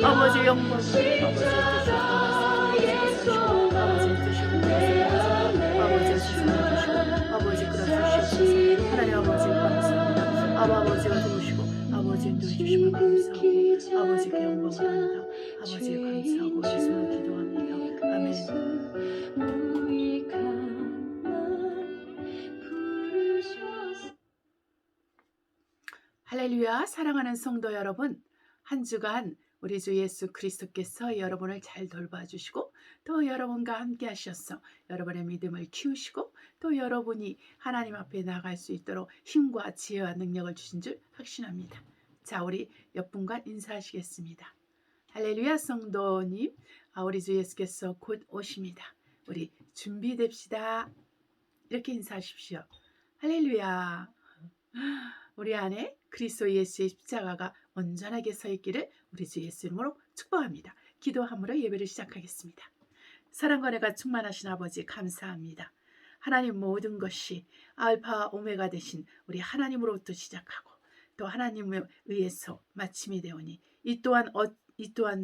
아버지 영광, 아버지의 뜻이 아버지의 뜻이 아버지의 뜻을 주시고 아버지 끌어주시옵소서. 하나님 아버지 감사합니다. 아버지가 도우시고 아버지의 눈 주심을 감사하고 아버지께 영광을 합니다. 아버지의 감사하고 예수를 기도합니다. 아멘. 할렐루야. 사랑하는 성도 여러분, 한 주간 우리 주 예수 그리스도께서 여러분을 잘 돌봐주시고 또 여러분과 함께 하셔서 여러분의 믿음을 키우시고 또 여러분이 하나님 앞에 나갈 수 있도록 힘과 지혜와 능력을 주신 줄 확신합니다. 자, 우리 옆 분과 인사하시겠습니다. 할렐루야. 성도님, 우리 주 예수께서 곧 오십니다. 우리 준비됩시다. 이렇게 인사하십시오. 할렐루야. 우리 안에 그리스도 예수의 십자가가 온전하게 서 있기를 우리 주 예수 이름으로 축복합니다. 기도함으로 예배를 시작하겠습니다. 사랑과 은혜가 충만하신 아버지 감사합니다. 하나님 모든 것이 알파 오메가 되신 우리 하나님으로부터 시작하고 또 하나님에 의해서 마침이 되오니 이 또한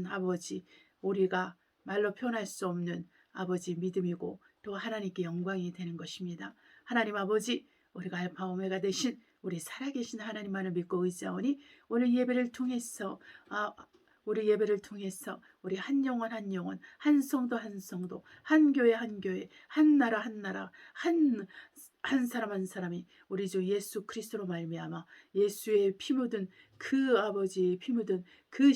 아버지 우리가 말로 표현할 수 없는 아버지 믿음이고 또 하나님께 영광이 되는 것입니다. 하나님 아버지 우리가 알파 오메가 되신 우리 살아계신 하나님만을 믿고 의지하오니 오늘 예배를 통해서 우리 한 영혼 한 영혼, 한 성도 한 성도, 한 교회 한 교회, 한 나라 한 나라, 한 사람 한 사람이 우리 주 예수 그리스도로 말미암아 예수의 피 묻은 그 아버지의 피 묻은 그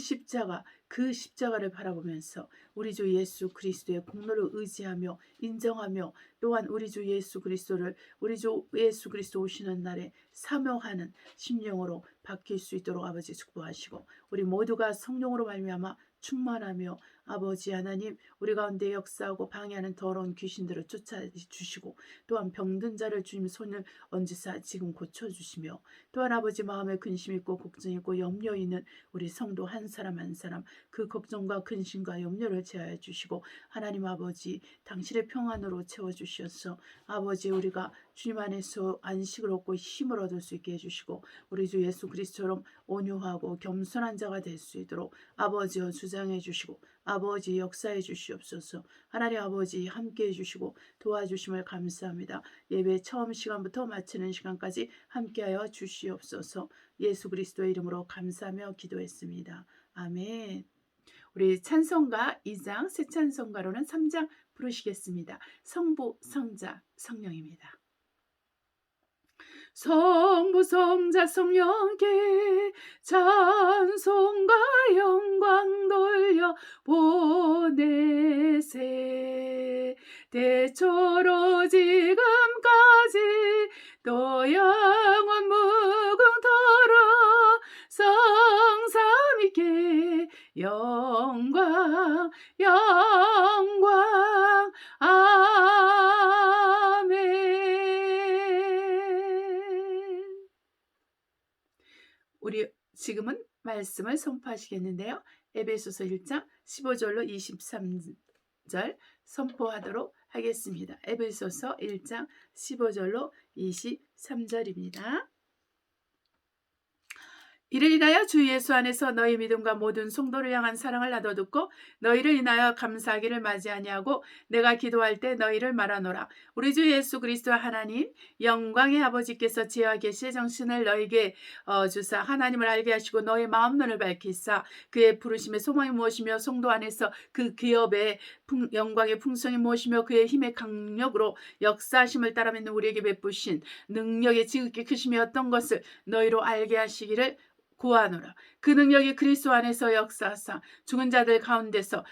십자가를 바라보면서 우리 주 예수 그리스도의 공로를 의지하며 인정하며 또한 우리 주 예수 그리스도를 우리 주 예수 그리스도 오시는 날에 사명하는 심령으로 바뀔 수 있도록 아버지 축복하시고 우리 모두가 성령으로 말미암아 충만하며 아버지 하나님 우리 가운데 역사하고 방해하는 더러운 귀신들을 쫓아주시고 또한 병든 자를 주님 손을 얹으사 지금 고쳐주시며 또한 아버지 마음에 근심 있고 걱정 있고 염려 있는 우리 성도 한 사람 한 사람 그 걱정과 근심과 염려를 제하여 주시고 하나님 아버지 당신의 평안으로 채워주셔서 아버지 우리가 주님 안에서 안식을 얻고 힘을 얻을 수 있게 해주시고 우리 주 예수 그리스도처럼 온유하고 겸손한 자가 될 수 있도록 아버지여 주장해 주시고 아버지 역사해 주시옵소서. 하나님 아버지 함께해 주시고 도와주심을 감사합니다. 예배 처음 시간부터 마치는 시간까지 함께하여 주시옵소서. 예수 그리스도의 이름으로 감사하며 기도했습니다. 아멘. 우리 찬송가 2장 새 찬송가로는 3장 부르시겠습니다. 성부 성자 성령입니다. 성부 성자 성령께 찬송과 영광 돌려 보내세 대초로 지금까지 또 영원 무궁토록 성삼위께 영광 영광 아멘. 우리 지금은 말씀을 선포하시겠는데요. 에베소서 1장 15절로 23절 선포하도록 하겠습니다. 에베소서 1장 15절로 23절입니다. 이를 인하여 주 예수 안에서 너희 믿음과 모든 성도를 향한 사랑을 나도 듣고 너희를 인하여 감사하기를 맞이 아니하고 내가 기도할 때 너희를 말하노라. 우리 주 예수 그리스도 하나님 영광의 아버지께서 지혜와 계시의 정신을 너희에게 주사 하나님을 알게 하시고 너희 마음 눈을 밝히사 그의 부르심의 소망이 무엇이며 성도 안에서 그 기업의 영광의 풍성이 무엇이며 그의 힘의 강력으로 역사하심을 따라 믿는 우리에게 베푸신 능력의 지극히 크심이 어떤 것을 너희로 알게 하시기를 구하노라. 그 능력이 그리스도 안에서 역사하사 죽은 자들 가운데서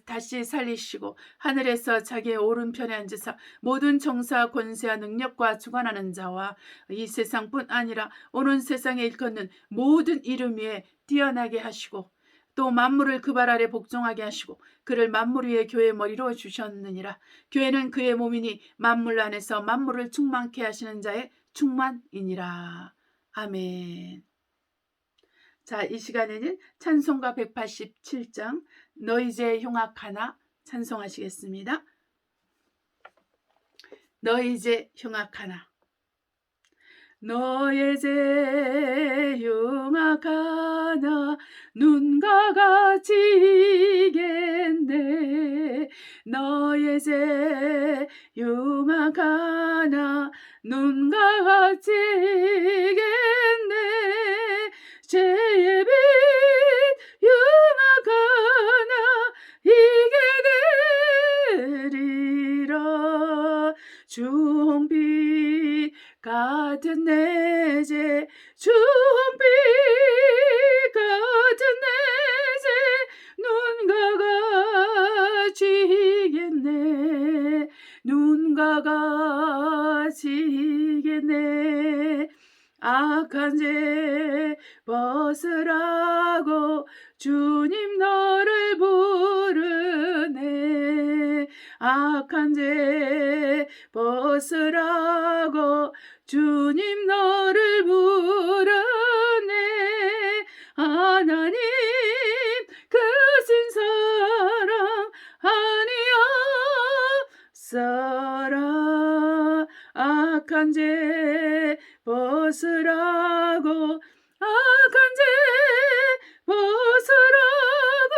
다시 살리시고 하늘에서 자기의 오른편에 앉으사 모든 정사와 권세와 능력과 주관하는 자와 이 세상뿐 아니라 오는 세상에 일컫는 모든 이름 위에 뛰어나게 하시고 또 만물을 그 발 아래 복종하게 하시고 그를 만물 위에 교회의 머리로 주셨느니라. 교회는 그의 몸이니 만물 안에서 만물을 충만케 하시는 자의 충만이니라. 아멘. 자, 이 시간에는 찬송가 187장 너희 제 흉악하나 찬송하시겠습니다. 너희 제 흉악하나. 너의 제 흉악하나 눈과 같이 이겠네. 너의 제 흉악하나 눈과 같이 이겠네. 죄의 빛 흉악하나 이게 되리라. 주홍빛 같은 내 죄 주홍빛 같은 내 죄 눈과 같이 이겠네. 눈과 같이 이겠네. 악한 죄 벗으라고 주님 너를 부르네. 악한 죄 벗으라고 주님 너를 부르네. 하나님 크신 사랑 아니었어라. 악한 죄 벗으라고 악한 죄 벗으라고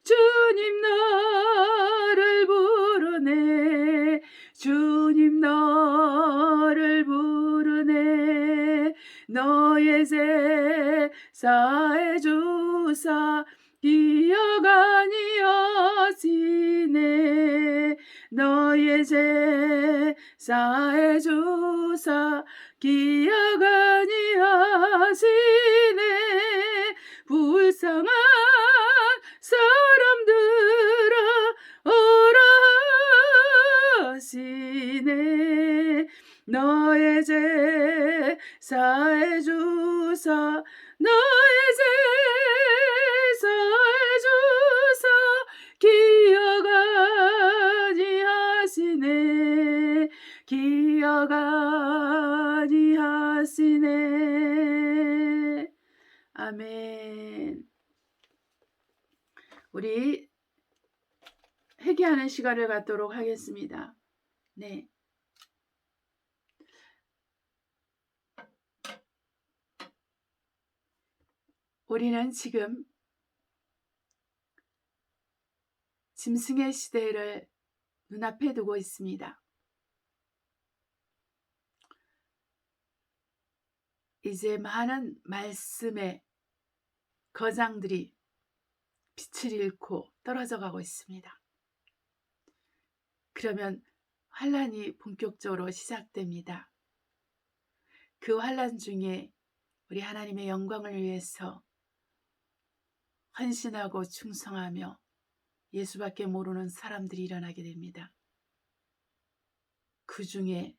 주님 너를 부르네. 주님 너를 부르네. 너의 죄 사해 주사 기억 아니하시네. 너의 죄 사해 주사 기억 아니하시네. 불쌍한 사람들아 오라 하시네. 너의 죄 사해 주사 너의 죄 사해 주사 기억 아니하시네. 기억 아니하시네. 아멘. 우리 회개하는 시간을 갖도록 하겠습니다. 네. 우리는 지금 짐승의 시대를 눈앞에 두고 있습니다. 이제 많은 말씀의 거장들이 빛을 잃고 떨어져 가고 있습니다. 그러면 환란이 본격적으로 시작됩니다. 그 환란 중에 우리 하나님의 영광을 위해서 헌신하고 충성하며 예수밖에 모르는 사람들이 일어나게 됩니다. 그 중에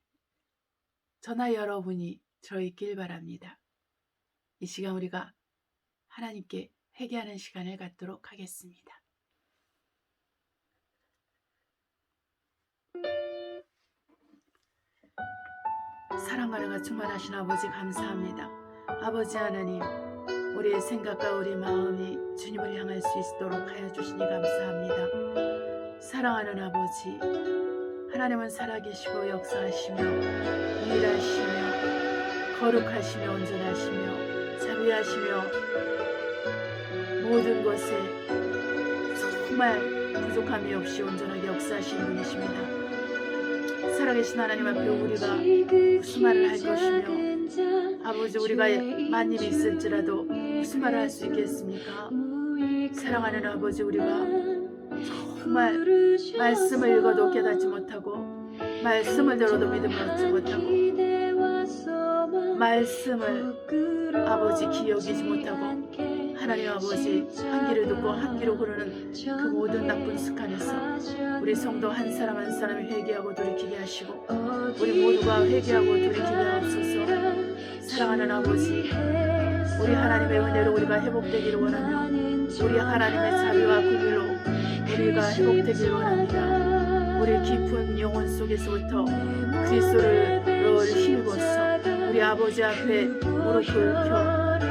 저나 여러분이 들어있길 바랍니다. 이 시간 우리가 하나님께 회개하는 시간을 갖도록 하겠습니다. 사랑과 은혜가 충만하신 아버지 감사합니다. 아버지 하나님, 우리의 생각과 우리 마음이 주님을 향할 수 있도록 하여 주시니 감사합니다. 사랑하는 아버지, 하나님은 살아계시고 역사하시며 유일하시며 거룩하시며 온전하시며 자비하시며 모든 것에 정말 부족함이 없이 온전하게 역사하시는 분이십니다. 살아계신 하나님 앞에 우리가 무슨 말을 할 것이며 아버지, 우리가 만일이 있을지라도 무슨 말을 할 수 있겠습니까? 사랑하는 아버지, 우리가 정말 말씀을 읽어도 깨닫지 못하고 말씀을 들어도 믿음을 얻지 못하고 말씀을 아버지 기억이지 못하고 하나님 아버지 한 귀를 듣고 한 귀로 흐르는 그 모든 나쁜 습관에서 우리 성도 한 사람 한 사람이 회개하고 돌이키게 하시고 우리 모두가 회개하고 돌이키게 하옵소서. 사랑하는 아버지, 우리 하나님의 은혜로 우리가 회복되기를 원하며 우리 하나님의 자비와 긍휼로 우리가 회복되기를 원합니다. 우리 깊은 영혼 속에서부터 그리스도를 힘입어서 우리 아버지 앞에 무릎을 펴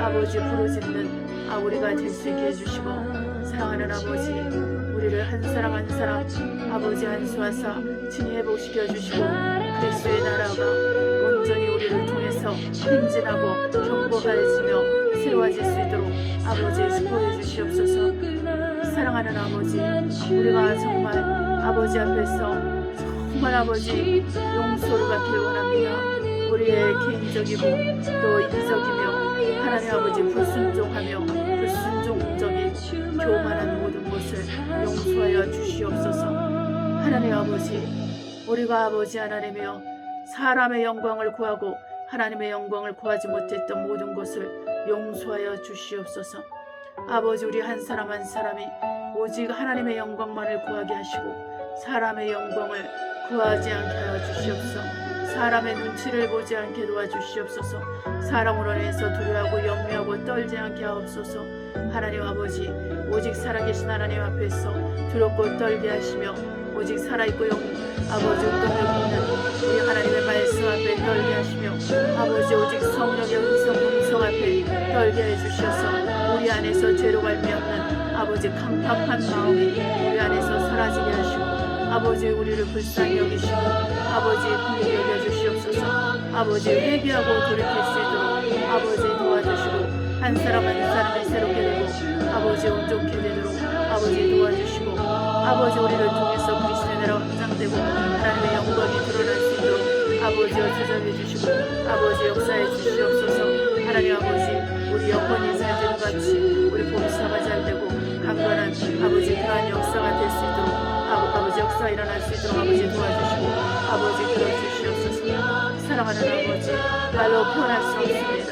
아버지 부르짖는 우리가 될 수 있게 해주시고, 사랑하는 아버지, 우리를 한 사람 한 사람 아버지 안수하사 친히 회복시켜 주시고 그리스도의 나라가 온전히 우리를 통해서 행진하고 경고하여지며 새로워질 수 있도록 아버지 축복해 주시옵소서. 사랑하는 아버지, 우리가 정말 아버지 앞에서 정말 아버지 용서를 받기를 원합니다. 우리의 개인적이고 또 이기적이며 하나님 아버지 불순종하며 불순종적인 교만한 모든 것을 용서하여 주시옵소서. 하나님 아버지, 우리가 아버지 하나님이여 사람의 영광을 구하고 하나님의 영광을 구하지 못했던 모든 것을 용서하여 주시옵소서. 아버지, 우리 한 사람 한 사람이 오직 하나님의 영광만을 구하게 하시고 사람의 영광을 구하지 않게 하여 주시옵소서. 사람의 눈치를 보지 않게 도와주시옵소서. 사람으로 인해서 두려워하고 염려하고 떨지 않게 하옵소서. 하나님 아버지, 오직 살아계신 하나님 앞에서 두렵고 떨게 하시며 오직 살아있고 아버지 운동력 있는 우리 하나님의 말씀 앞에 떨게 하시며 아버지 오직 성령의 음성 앞에 떨게 해주셔서 우리 안에서 죄로 말미암는 아버지 강팍한 마음이 우리 안에서 사라지게 하시고 아버지 우리를 불쌍히 여기시고 아버지 긍휼히 여겨주시옵소서. 아버지 회개하고 돌이킬 수 있도록 아버지 도와주시고 한 사람 한 사람이 새롭게 되고 아버지 온전케 되도록 아버지 도와주시고 아버지 우리를 통해서 그리스도의 나라가 확장되고 하나님의 영광이 드러날 수 있도록 아버지여 주장해 주시고 아버지 역사해 주시옵소서. 하나님 아버지, 우리 영혼이 잘 되는 같이 우리 봉사가 잘 되고 강건한 아버지 그러한 역사가 될 수 있도록 아버지 역사가 일어날 수 있도록 아버지 도와주시고 아버지 그려주시옵소서. 사랑하는 아버지, 말로 표현할 수 없습니다.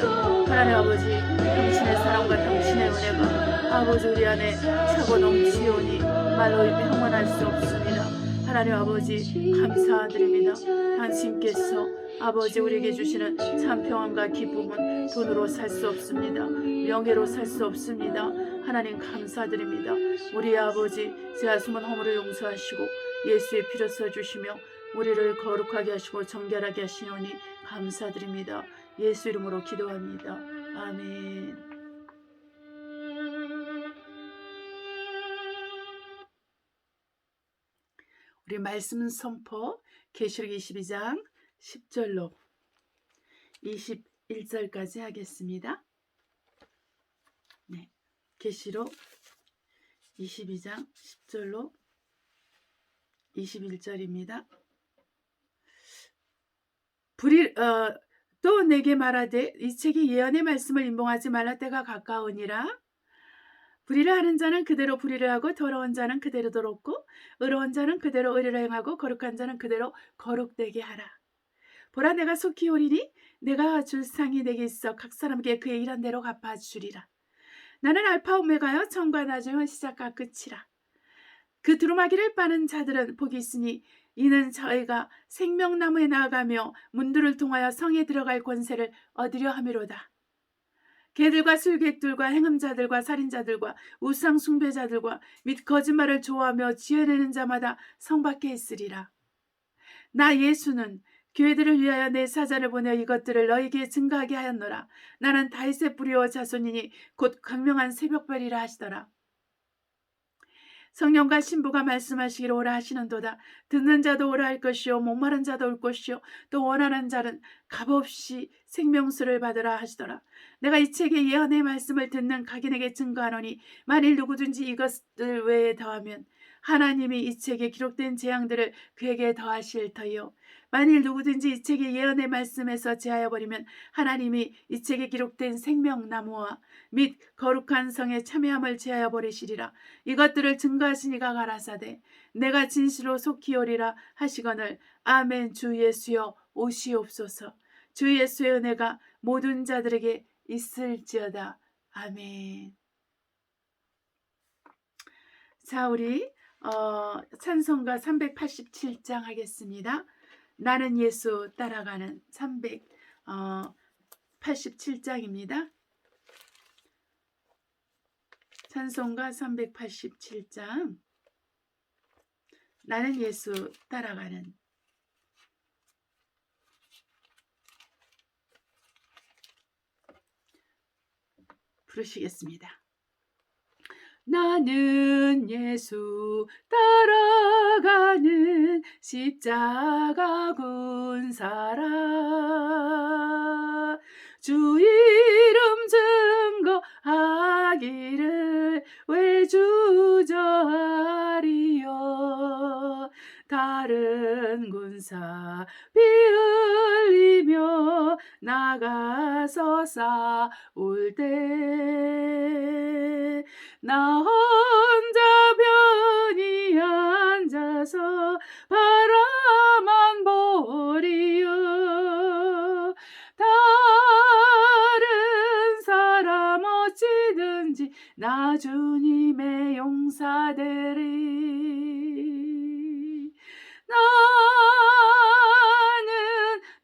하나님 아버지, 당신의 사랑과 당신의 은혜가 아버지 우리 안에 차고 넘치오니 말로 표현할 수 없습니다. 하나님 아버지 감사드립니다. 당신께서 아버지 우리에게 주시는 참 평안과 기쁨은 돈으로 살 수 없습니다. 명예로 살 수 없습니다. 하나님 감사드립니다. 우리 아버지, 제가 숨은 허물을 용서하시고 예수의 피로 써주시며 우리를 거룩하게 하시고 정결하게 하시오니 감사드립니다. 예수 이름으로 기도합니다. 아멘. 우리 말씀 선포 계시록 22장 10절로 21절까지 하겠습니다. 네, 계시록 22장 10절로 21절입니다. 또 내게 말하되 이 책이 예언의 말씀을 임봉하지 말라 때가 가까우니라. 불의를 하는 자는 그대로 불의를 하고 더러운 자는 그대로 더럽고 의로운 자는 그대로 의를 행하고 거룩한 자는 그대로 거룩되게 하라. 보라, 내가 속히 오리니 내가 줄 상이 내게 있어 각 사람에게 그의 일한 대로 갚아주리라. 나는 알파 오메가여 처음과 나중은 시작과 끝이라. 그 두루마기를 빠는 자들은 복이 있으니 이는 저희가 생명나무에 나아가며 문들을 통하여 성에 들어갈 권세를 얻으려 함이로다. 개들과 술객들과 행음자들과 살인자들과 우상 숭배자들과 및 거짓말을 좋아하며 지어내는 자마다 성 밖에 있으리라. 나 예수는 교회들을 위하여 내 사자를 보내 이것들을 너희에게 증거하게 하였노라. 나는 다윗의 뿌리와 자손이니 곧 광명한 새벽별이라 하시더라. 성령과 신부가 말씀하시기를 오라 하시는도다. 듣는 자도 오라 할 것이요 목마른 자도 올 것이요 또 원하는 자는 값없이 생명수를 받으라 하시더라. 내가 이 책에 예언의 말씀을 듣는 각인에게 증거하노니 만일 누구든지 이것들 외에 더하면 하나님이 이 책에 기록된 재앙들을 그에게 더하실 터이요 만일 누구든지 이 책의 예언의 말씀에서 제하여 버리면 하나님이 이 책에 기록된 생명나무와 및 거룩한 성의 참여함을 제하여 버리시리라. 이것들을 증거하신 이가 가라사대 내가 진실로 속히 오리라 하시거늘 아멘. 주 예수여 오시옵소서. 주 예수의 은혜가 모든 자들에게 있을지어다. 아멘. 자, 우리 찬송가 387장 하겠습니다. 나는 예수 따라가는 387장입니다. 찬송가 387장 나는 예수 따라가는 부르시겠습니다. 나는 예수 따라가는 십자가 군사라 주 이름 증거하기를 왜 주저하리요 다른 군사 피 흘리며 나가서 싸울 때 나 혼자 편히 앉아서 바라만 보리요 다른 사람 어찌든지 나 주님의 용사되리 나는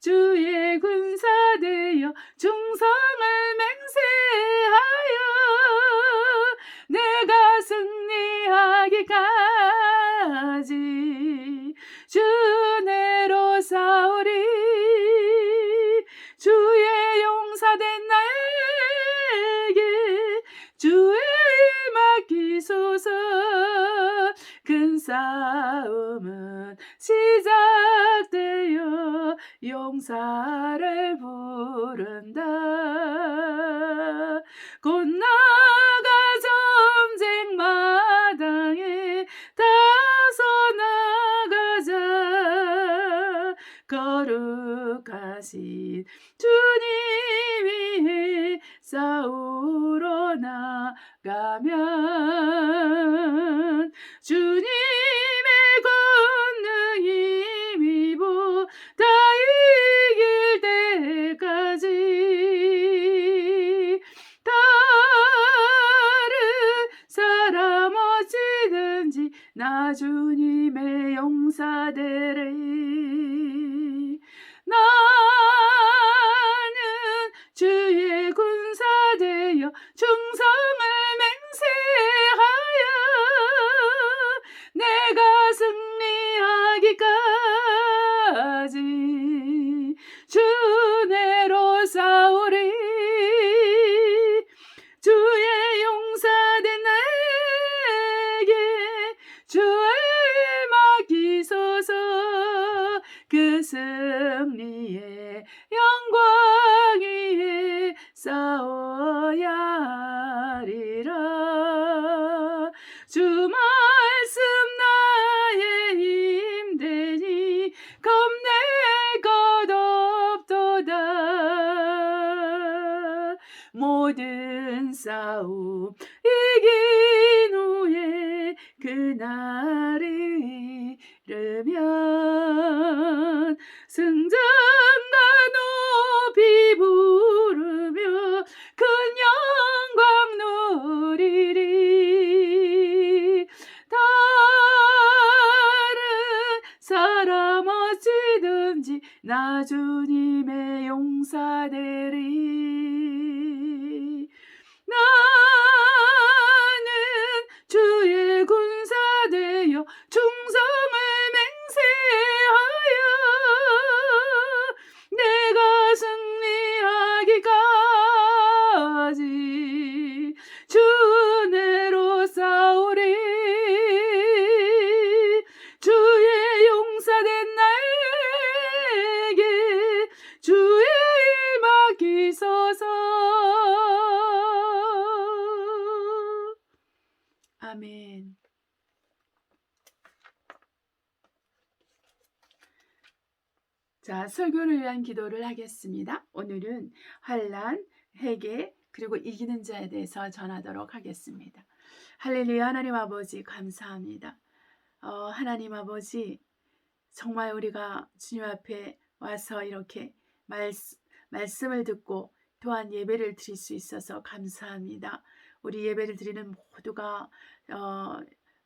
주의 군사되어 충성을 맹세하여 내가 승리하기까지 주 은혜로 싸우리 주의 용사된 나에게 주의 맡기소서 큰 싸움은 시작되어 용사를 부른다 곧 나가 전쟁 마당에 다서 나가자 거룩하신 주님이 싸우러 나가면 주님의 권능 힘입보다 이길 때까지 다른 사람 어찌든지 나 주님의 용사되리 나는 주의 군사되어 충성을 맹세하여 내가 승리하기까지 주 은혜로 싸우리 주의 용사된 나에게 주의 맡기소서 그 승리의 영광 위에 싸워야 하리라 주 말씀 나의 힘되니 겁낼 것 없도다 모든 싸움 이긴 후에 그날이 이르면 승전가 높이 부르며 큰 영광 누리리 다른 사람 어찌든지 나 주님의 용사되리 나는 주의 군사되어 충성을 맹세하여 아멘. 자, 설교를 위한 기도를 하겠습니다. 오늘은 환난, 회개, 그리고 이기는 자에 대해서 전하도록 하겠습니다. 할렐루야. 하나님 아버지 감사합니다. 하나님 아버지, 정말 우리가 주님 앞에 와서 이렇게 말씀을 듣고 또한 예배를 드릴 수 있어서 감사합니다. 우리 예배를 드리는 모두가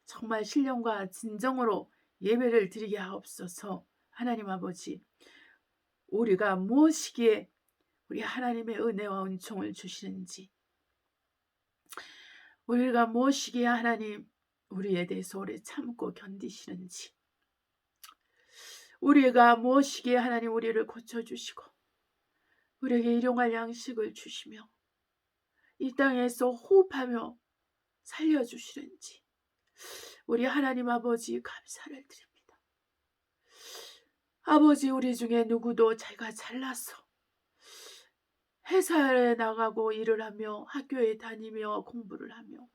정말 신령과 진정으로 예배를 드리게 하옵소서. 하나님 아버지, 우리가 무엇이기에 우리 하나님의 은혜와 은총을 주시는지, 우리가 무엇이기에 하나님 우리에 대해서 오래 참고 견디시는지, 우리가 무엇이기에 하나님 우리를 고쳐주시고 우리에게 일용할 양식을 주시며 이 땅에서 호흡하며 살려주시는지, 우리 하나님 아버지 감사를 드립니다. 아버지, 우리 중에 누구도 자기가 잘나서 회사에 나가고 일을 하며 학교에 다니며 공부를 하며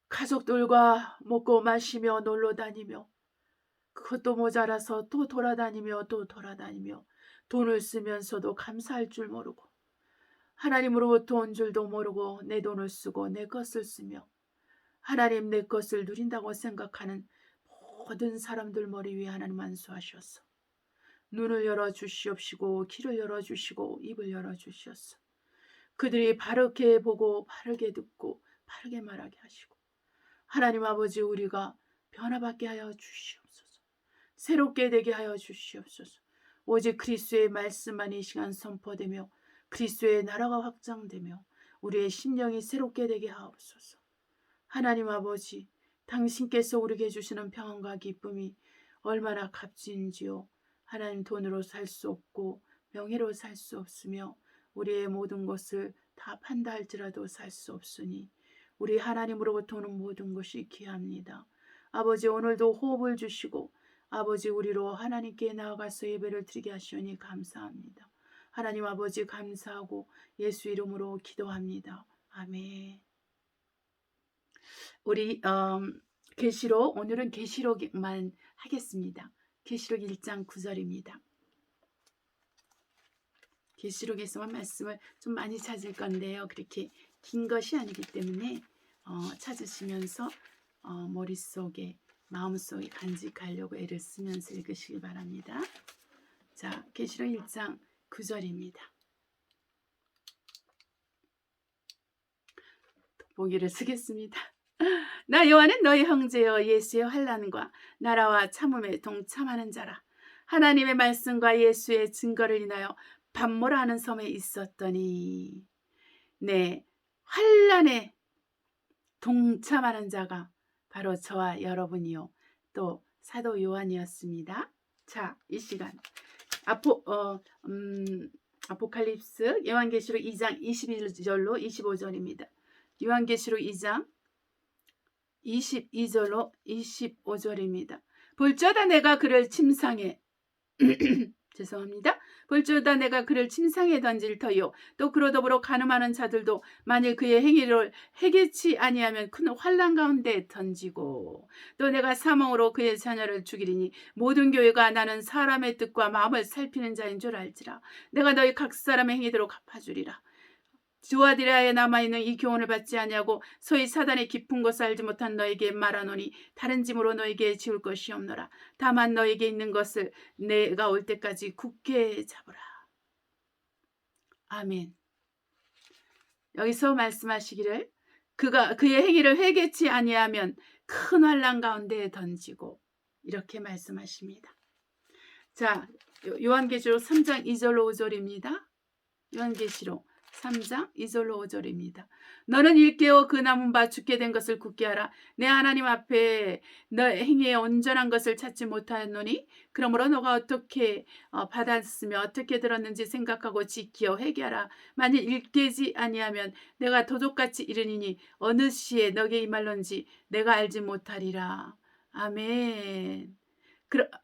가족들과 먹고 마시며 놀러 다니며 그것도 모자라서 또 돌아다니며 돈을 쓰면서도 감사할 줄 모르고 하나님으로부터 온 줄도 모르고 내 돈을 쓰고 내 것을 쓰며 하나님 내 것을 누린다고 생각하는 모든 사람들 머리 위에 하나님 안수하셔서 눈을 열어주시옵시고 귀를 열어주시고 입을 열어주시옵소서. 그들이 바르게 보고 바르게 듣고 바르게 말하게 하시고 하나님 아버지, 우리가 변화받게 하여 주시옵소서. 새롭게 되게 하여 주시옵소서. 오직 그리스도의 말씀만 이 시간 선포되며 그리스도의 나라가 확장되며 우리의 심령이 새롭게 되게 하옵소서. 하나님 아버지, 당신께서 우리에게 주시는 평안과 기쁨이 얼마나 값진지요. 하나님, 돈으로 살 수 없고 명예로 살 수 없으며 우리의 모든 것을 다 판다 할지라도 살 수 없으니 우리 하나님으로부터 오는 모든 것이 귀합니다. 아버지, 오늘도 호흡을 주시고 아버지, 우리로 하나님께 나아가서 예배를 드리게 하시오니 감사합니다. 하나님 아버지 감사하고 예수 이름으로 기도합니다. 아멘. 우리 계시록, 오늘은 계시록만 하겠습니다. 계시록 1장 9절입니다. 계시록에서만 말씀을 좀 많이 찾을 건데요. 그렇게 긴 것이 아니기 때문에 찾으시면서 머릿속에 마음속에 간직하려고 애를 쓰면서 읽으시기 바랍니다. 자, 계시록 1장 9절입니다. 보기를 쓰겠습니다. 나 요한은 너희 형제여 예수의 환난과 나라와 참음에 동참하는 자라. 하나님의 말씀과 예수의 증거를 인하여 밤모라 하는 섬에 있었더니, 네, 환난에 동참하는 자가 바로 저와 여러분이요, 또 사도 요한이었습니다. 자, 이 시간 아포칼립스 요한계시록 2장 21절로 25절입니다. 요한계시록 2장 22절로 25절입니다. 볼지어다 내가 그를 침상에 죄송합니다. 볼지어다 내가 그를 침상에 던질 터요. 또 그로 더불어 간음하는 자들도 만일 그의 행위를 해결치 아니하면 큰 환난 가운데 던지고, 또 내가 사망으로 그의 자녀를 죽이리니 모든 교회가 나는 사람의 뜻과 마음을 살피는 자인 줄 알지라. 내가 너희 각 사람의 행위대로 갚아주리라. 두아디라에 남아있는 이 교훈을 받지 아니하고 소위 사단의 깊은 것을 알지 못한 너에게 말하노니 다른 짐으로 너에게 지울 것이 없노라. 다만 너에게 있는 것을 내가 올 때까지 굳게 잡으라. 아멘. 여기서 말씀하시기를 그의 행위를 회개치 아니하면 큰 환난 가운데 던지고, 이렇게 말씀하십니다. 자, 요한계시록 3장 2절로 5절입니다. 요한계시록 3장 2절로 5절입니다. 너는 일깨어 그 남은 바 죽게 된 것을 굳게 하라. 내 하나님 앞에 너의 행위에 온전한 것을 찾지 못하노니 그러므로 너가 어떻게 받았으며 어떻게 들었는지 생각하고 지키어 회개하라. 만일 일깨지 아니하면 내가 도둑같이 이르니니 어느 시에 너게 임할런지 내가 알지 못하리라. 아멘.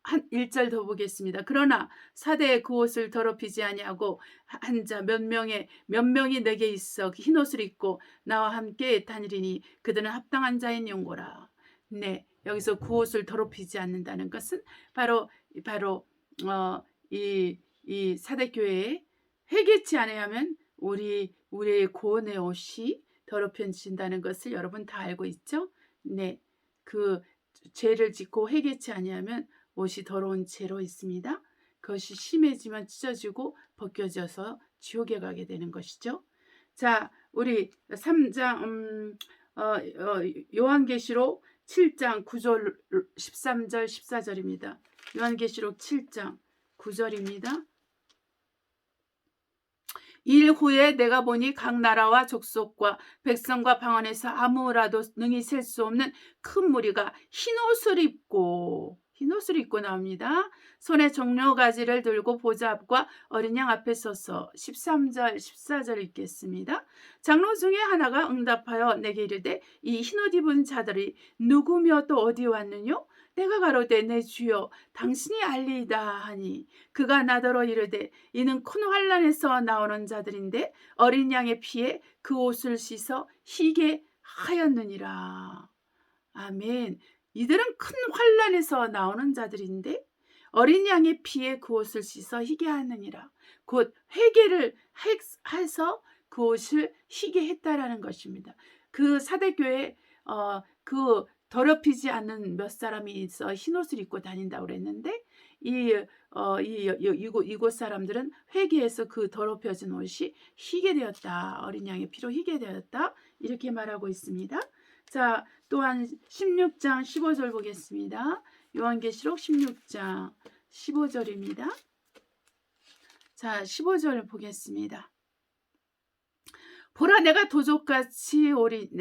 한 1절 더 보겠습니다. 그러나 사대에 그 옷을 더럽히지 아니하고 한 자 몇 명이 내게 있어 흰 옷을 입고 나와 함께 다니리니 그들은 합당한 자인 용고라. 네, 여기서 그 옷을 더럽히지 않는다는 것은 바로 이 사대 교회에 회개치 아니하면 우리의 구원의 옷이 더럽혀진다는 것을 여러분 다 알고 있죠? 네, 그 죄를 짓고 회개치 아니하면 옷이 더러운 채로 있습니다. 그것이 심해지면 찢어지고 벗겨져서 지옥에 가게 되는 것이죠. 자, 우리 3장 요한계시록 7장 9절 13절 14절입니다. 요한계시록 7장 9절입니다. 일 후에 내가 보니 각 나라와 족속과 백성과 방언에서 아무라도 능히 셀 수 없는 큰 무리가 흰옷을 입고 나옵니다. 손에 종려가지를 들고 보좌 앞과 어린 양 앞에 서서 13절 14절 읽겠습니다. 장로 중에 하나가 응답하여 내게 이르되 이 흰옷 입은 자들이 누구며 또 어디 왔느뇨? 내가 가로되 내 주여 당신이 알리이다 하니 그가 나더러 이르되 이는 큰 환란에서 나오는 자들인데 어린 양의 피에 그 옷을 씻어 희게 하였느니라. 아멘. 이들은 큰 환란에서 나오는 자들인데 어린 양의 피에 그 옷을 씻어 희게 하느니라. 곧 회개를 해서 그 옷을 희게 했다라는 것입니다. 그 사대교회 그 더럽히지 않는 몇 사람이 있어 흰옷을 입고 다닌다고 그랬는데 이곳 사람들은 회개해서 그 더럽혀진 옷이 희게 되었다. 어린 양의 피로 희게 되었다. 이렇게 말하고 있습니다. 자, 또한 16장 15절 보겠습니다. 요한계시록 16장 15절입니다. 자, 15절 보겠습니다. 보라 내가 도적같이 오리니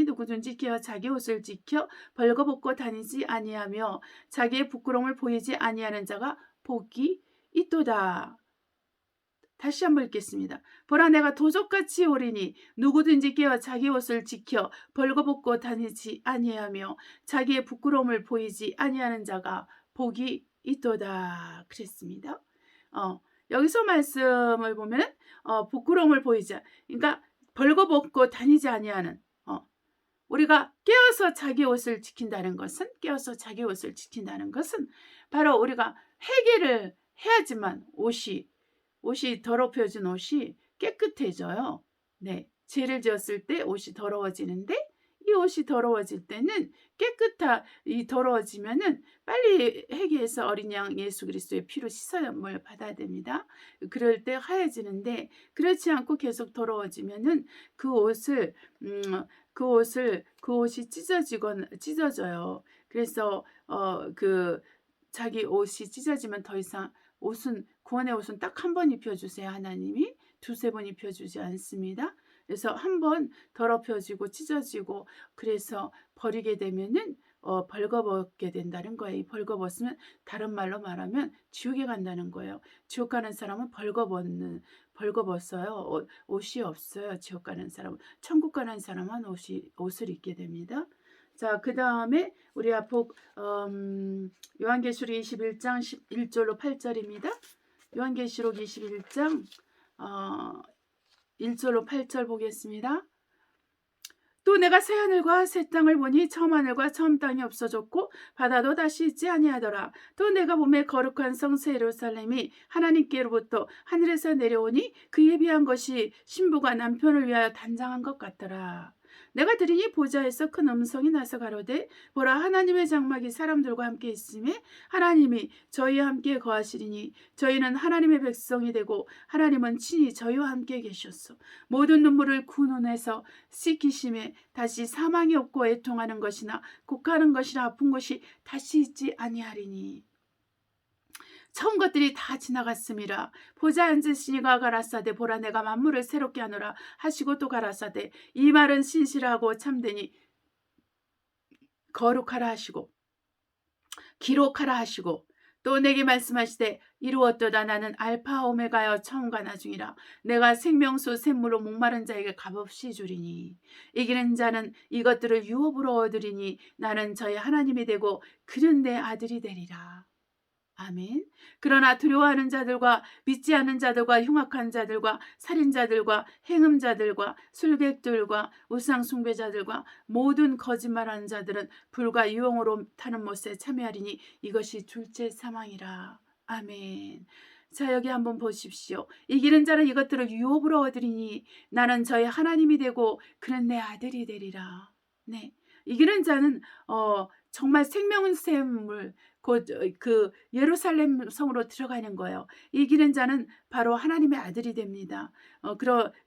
누구든지 깨어 자기 옷을 지켜 벌거벗고 다니지 아니하며 자기의 부끄러움을 보이지 아니하는 자가 복이 있도다. 다시 한번 읽겠습니다. 보라 내가 도적같이 오리니 누구든지 깨어 자기 옷을 지켜 벌거벗고 다니지 아니하며 자기의 부끄러움을 보이지 아니하는 자가 복이 있도다. 그랬습니다. 여기서 말씀을 보면 부끄러움을 보이지, 그러니까 벌거벗고 다니지 아니하는, 우리가 깨어서 자기 옷을 지킨다는 것은 바로 우리가 회개를 해야지만 옷이 더럽혀진 옷이 깨끗해져요. 네, 죄를 지었을 때 옷이 더러워지는데 이 옷이 더러워질 때는 더러워지면은 빨리 회개해서 어린 양 예수 그리스도의 피로 씻어짐을 받아야 됩니다. 그럴 때 하얘지는데 그렇지 않고 계속 더러워지면은 그 옷이 찢어져요. 그래서 자기 옷이 찢어지면 더 이상 구원의 옷은 딱 한 번 입혀주세요. 하나님이 두세 번 입혀주지 않습니다. 그래서 한 번 더럽혀지고 찢어지고 그래서 버리게 되면은 벌거벗게 된다는 거예요. 벌거벗으면 다른 말로 말하면 지옥에 간다는 거예요. 지옥 가는 사람은 벌거벗어요. 옷이 없어요. 지옥 가는 사람은. 천국 가는 사람은 옷을 입게 됩니다. 자, 그 다음에 우리 요한계시록 21장 1절로 8절입니다. 요한계시록 21장 1절로 8절 보겠습니다. 또 내가 새 하늘과 새 땅을 보니 처음 하늘과 처음 땅이 없어졌고 바다도 다시 있지 아니하더라. 또 내가 보매 거룩한 성 새 예루살렘이 하나님께로부터 하늘에서 내려오니 그에 비한 것이 신부가 남편을 위하여 단장한 것 같더라. 내가 들으니 보좌에서 큰 음성이 나서 가로되 보라 하나님의 장막이 사람들과 함께 있음에 하나님이 저희와 함께 거하시리니 저희는 하나님의 백성이 되고 하나님은 친히 저희와 함께 계셨소. 모든 눈물을 그 눈에서 씻기심에 다시 사망이 없고 애통하는 것이나 곡하는 것이나 아픈 것이 다시 있지 아니하리니 처음 것들이 다 지나갔음이라. 보좌 앉으시니가 가라사대 보라 내가 만물을 새롭게 하노라 하시고 또 가라사대 이 말은 신실하고 참되니 거룩하라 하시고 기록하라 하시고 또 내게 말씀하시되 이루었도다. 나는 알파 오메가여 처음과 나중이라. 내가 생명수 샘물로 목마른 자에게 값없이 주리니 이기는 자는 이것들을 유업으로 얻으리니 나는 저의 하나님이 되고 그는 내 아들이 되리라. 아멘. 그러나 두려워하는 자들과 믿지 않는 자들과 흉악한 자들과 살인자들과 행음자들과 술객들과 우상 숭배자들과 모든 거짓말하는 자들은 불과 유혹으로 타는 못에 참여하리니 이것이 둘째 사망이라. 아멘. 자, 여기 한번 보십시오. 이기는 자는 이것들을 유업으로 얻으리니 나는 저의 하나님이 되고 그는 내 아들이 되리라. 네. 이기는 자는 정말 생명의 샘물 곧 그 예루살렘 성으로 들어가는 거예요. 이기는 자는 바로 하나님의 아들이 됩니다.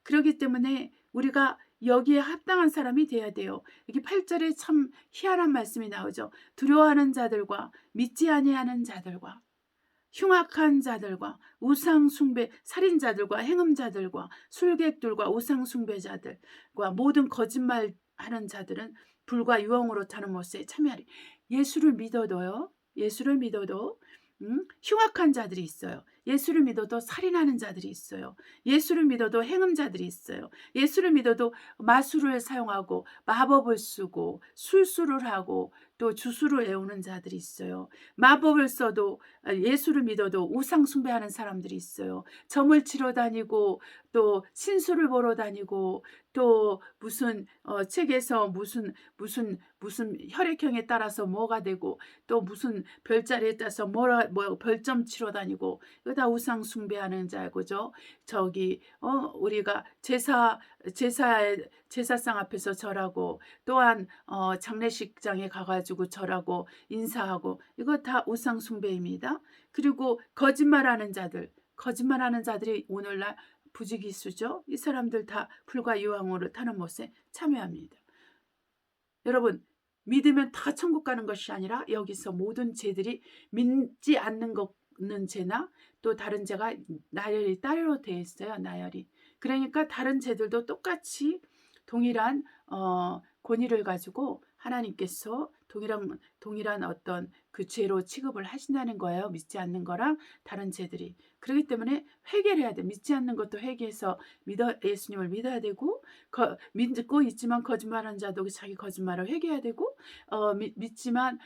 그러기 때문에 우리가 여기에 합당한 사람이 돼야 돼요. 여기 8절에 참 희한한 말씀이 나오죠. 두려워하는 자들과 믿지 아니하는 자들과 흉악한 자들과 우상 숭배 살인자들과 행음자들과 술객들과 우상 숭배자들과 모든 거짓말하는 자들은 불과 유황으로 타는 못에 참여하리. 예수를 믿어도요. 예수를 믿어도 흉악한 자들이 있어요. 예수를 믿어도 살인하는 자들이 있어요. 예수를 믿어도 행음자들이 있어요. 예수를 믿어도 마술을 사용하고 마법을 쓰고 술수를 하고 또 주술을 외우는 자들이 있어요. 마법을 써도 예수를 믿어도 우상 숭배하는 사람들이 있어요. 점을 치러 다니고 또 신수를 보러 다니고 또 무슨 책에서 무슨 혈액형에 따라서 뭐가 되고 또 무슨 별자리에 따라서 뭐 별점 치러 다니고 이거 다 우상 숭배하는 자고죠. 저기 우리가 제사상 앞에서 절하고 또한 장례식장에 가가지고 절하고 인사하고 이거 다 우상 숭배입니다. 그리고 거짓말하는 자들이 오늘날 부지기수죠. 이 사람들 다 불과 유황으로 타는 못에 참여합니다. 여러분 믿으면 다 천국 가는 것이 아니라 여기서 모든 죄들이 믿지 않는 것은 죄나 또 다른 죄가 나열이 따로 되어 있어요. 나열이. 그러니까 다른 죄들도 똑같이 동일한 권위를 가지고 하나님께서 동일한 어떤 그 죄로 취급을 하신다는 거예요. 믿지 않는 거랑 다른 죄들이. 그렇기 때문에 회개를 해야 돼. 믿지 않는 것도 회개해서 예수님을 믿어야 되고 믿고 있지만 거짓말하는 자도 자기 거짓말을 회개해야 되고 믿지만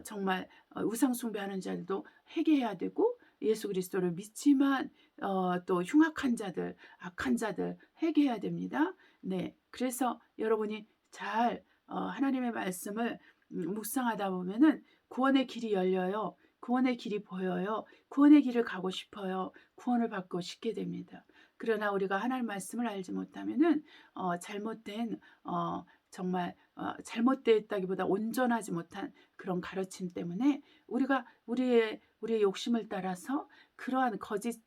정말 우상 숭배하는 자들도 회개해야 되고 예수 그리스도를 믿지만 또 흉악한 자들, 악한 자들 회개해야 됩니다. 네, 그래서 여러분이 잘 하나님의 말씀을 묵상하다 보면은 구원의 길이 열려요. 구원의 길이 보여요. 구원의 길을 가고 싶어요. 구원을 받고 싶게 됩니다. 그러나 우리가 하나님 말씀을 알지 못하면은 잘못된 정말 잘못됐다기보다 온전하지 못한 그런 가르침 때문에 우리가 우리의 욕심을 따라서 그러한 거짓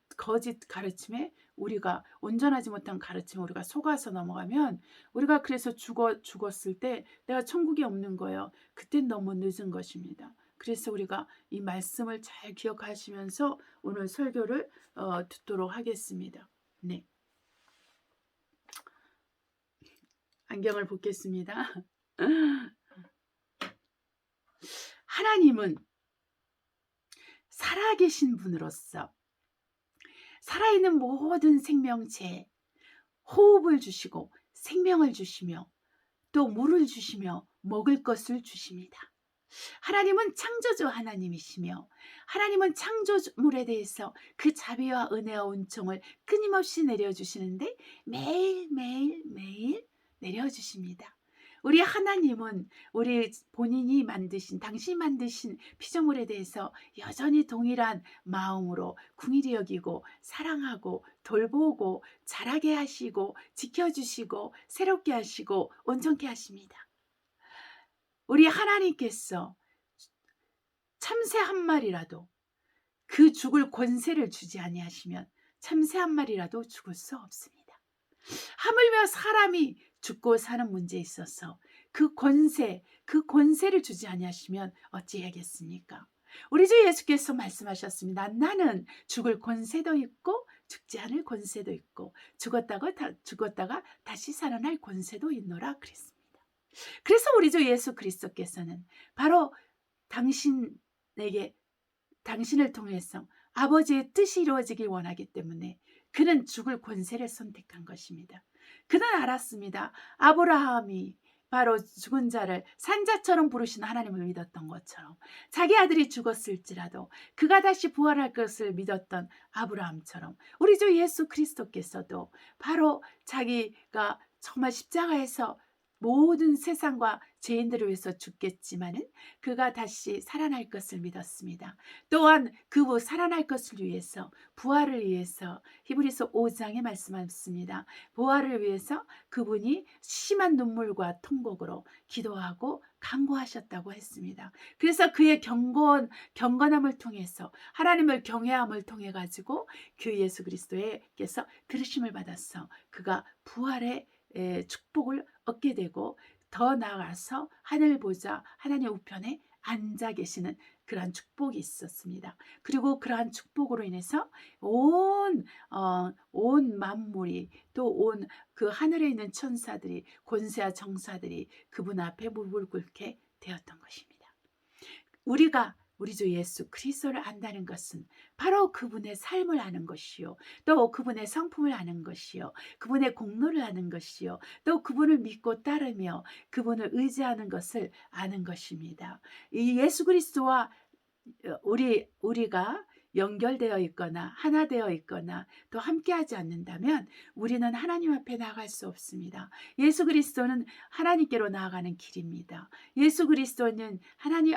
가르침에 우리가 온전하지 못한 가르침에 우리가 속아서 넘어가면 우리가 그래서 죽었을 때 내가 천국이 없는 거예요. 그땐 너무 늦은 것입니다. 그래서 우리가 이 말씀을 잘 기억하시면서 오늘 설교를 듣도록 하겠습니다. 네. 안경을 벗겠습니다. 하나님은 살아계신 분으로서 살아있는 모든 생명체에 호흡을 주시고 생명을 주시며 또 물을 주시며 먹을 것을 주십니다. 하나님은 창조주 하나님이시며 하나님은 창조물에 대해서 그 자비와 은혜와 은총을 끊임없이 내려주시는데 매일 내려주십니다. 우리 하나님은 우리 본인이 만드신 당신이 만드신 피조물에 대해서 여전히 동일한 마음으로 긍휼히 여기고 사랑하고 돌보고 자라게 하시고 지켜주시고 새롭게 하시고 온전케 하십니다. 우리 하나님께서 참새 한 마리라도 그 죽을 권세를 주지 아니하시면 참새 한 마리라도 죽을 수 없습니다. 하물며 사람이 죽고 사는 문제에 있어서 그 권세를 주지 아니하시면 어찌하겠습니까? 우리 주 예수께서 말씀하셨습니다. 나는 죽을 권세도 있고 죽지 않을 권세도 있고 죽었다가 다시 살아날 권세도 있노라 그랬습니다. 그래서 우리 주 예수 그리스도께서는 바로 당신에게 당신을 통해서 아버지의 뜻이 이루어지길 원하기 때문에 그는 죽을 권세를 선택한 것입니다. 그는 알았습니다. 아브라함이 바로 죽은 자를 산자처럼 부르신 하나님을 믿었던 것처럼, 자기 아들이 죽었을지라도 그가 다시 부활할 것을 믿었던 아브라함처럼, 우리 주 예수 그리스도께서도 바로 자기가 정말 십자가에서 모든 세상과 죄인들을 위해서 죽겠지만은 그가 다시 살아날 것을 믿었습니다. 또한 그 살아날 것을 위해서, 부활을 위해서, 히브리서 5장에 말씀하셨습니다. 부활을 위해서 그분이 심한 눈물과 통곡으로 기도하고 간구하셨다고 했습니다. 그래서 그의 경건함을 통해서, 하나님을 경외함을 통해 가지고 그 예수 그리스도께서 들으심을 받았어 그가 부활의 축복을 얻게 되고, 더 나아가서 하늘 보좌 하나님 우편에 앉아 계시는 그러한 축복이 있었습니다. 그리고 그러한 축복으로 인해서 온 만물이, 또 온 그 하늘에 있는 천사들이, 권세와 정사들이 그분 앞에 무릎을 꿇게 되었던 것입니다. 우리가 우리 주 예수 그리스도를 안다는 것은 바로 그분의 삶을 아는 것이요, 또 그분의 성품을 아는 것이요, 그분의 공로를 아는 것이요, 또 그분을 믿고 따르며 그분을 의지하는 것을 아는 것입니다. 이 예수 그리스도와 우리가 연결되어 있거나 하나 되어 있거나 또 함께하지 않는다면 우리는 하나님 앞에 나아갈 수 없습니다. 예수 그리스도는 하나님께로 나아가는 길입니다. 예수 그리스도는 하나님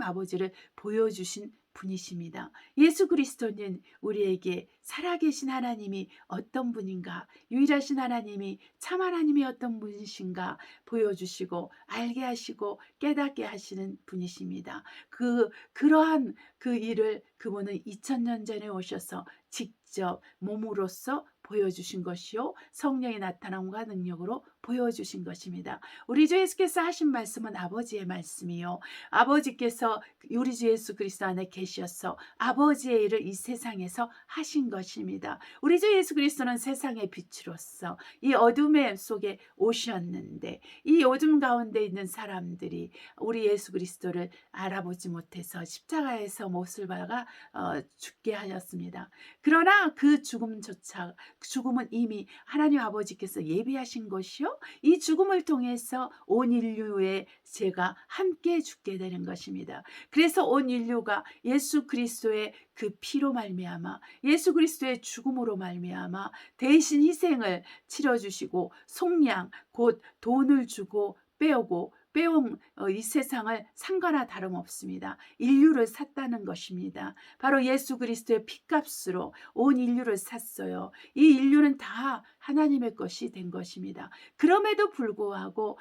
아버지를 보여주신 분이십니다. 예수 그리스도는 우리에게 살아계신 하나님이 어떤 분인가, 유일하신 하나님이 참 하나님이 어떤 분이신가 보여주시고 알게 하시고 깨닫게 하시는 분이십니다. 그러한 그 일을 그분은 2000년 전에 오셔서 직접 몸으로써 보여주신 것이요, 성령의 나타남과 능력으로 보여주신 것입니다. 우리 주 예수께서 하신 말씀은 아버지의 말씀이요, 아버지께서 우리 주 예수 그리스도 안에 계셔서 아버지의 일을 이 세상에서 하신 것입니다. 우리 주 예수 그리스도는 세상의 빛으로서 이 어둠의 속에 오셨는데, 이 어둠 가운데 있는 사람들이 우리 예수 그리스도를 알아보지 못해서 십자가에서 못을 박아 죽게 하였습니다. 그러나 그 죽음은 이미 하나님 아버지께서 예비하신 것이요, 이 죽음을 통해서 온 인류의 죄가 함께 죽게 되는 것입니다. 그래서 온 인류가 예수 그리스도의 그 피로 말미암아, 예수 그리스도의 죽음으로 말미암아 대신 희생을 치러주시고, 속량 곧 돈을 주고 빼온 이 세상을 상관나 다름없습니다. 인류를 샀다는 것입니다. 바로 예수 그리스도의 피값으로 온 인류를 샀어요. 이 인류는 다 하나님의 것이 된 것입니다. 그럼에도 불구하고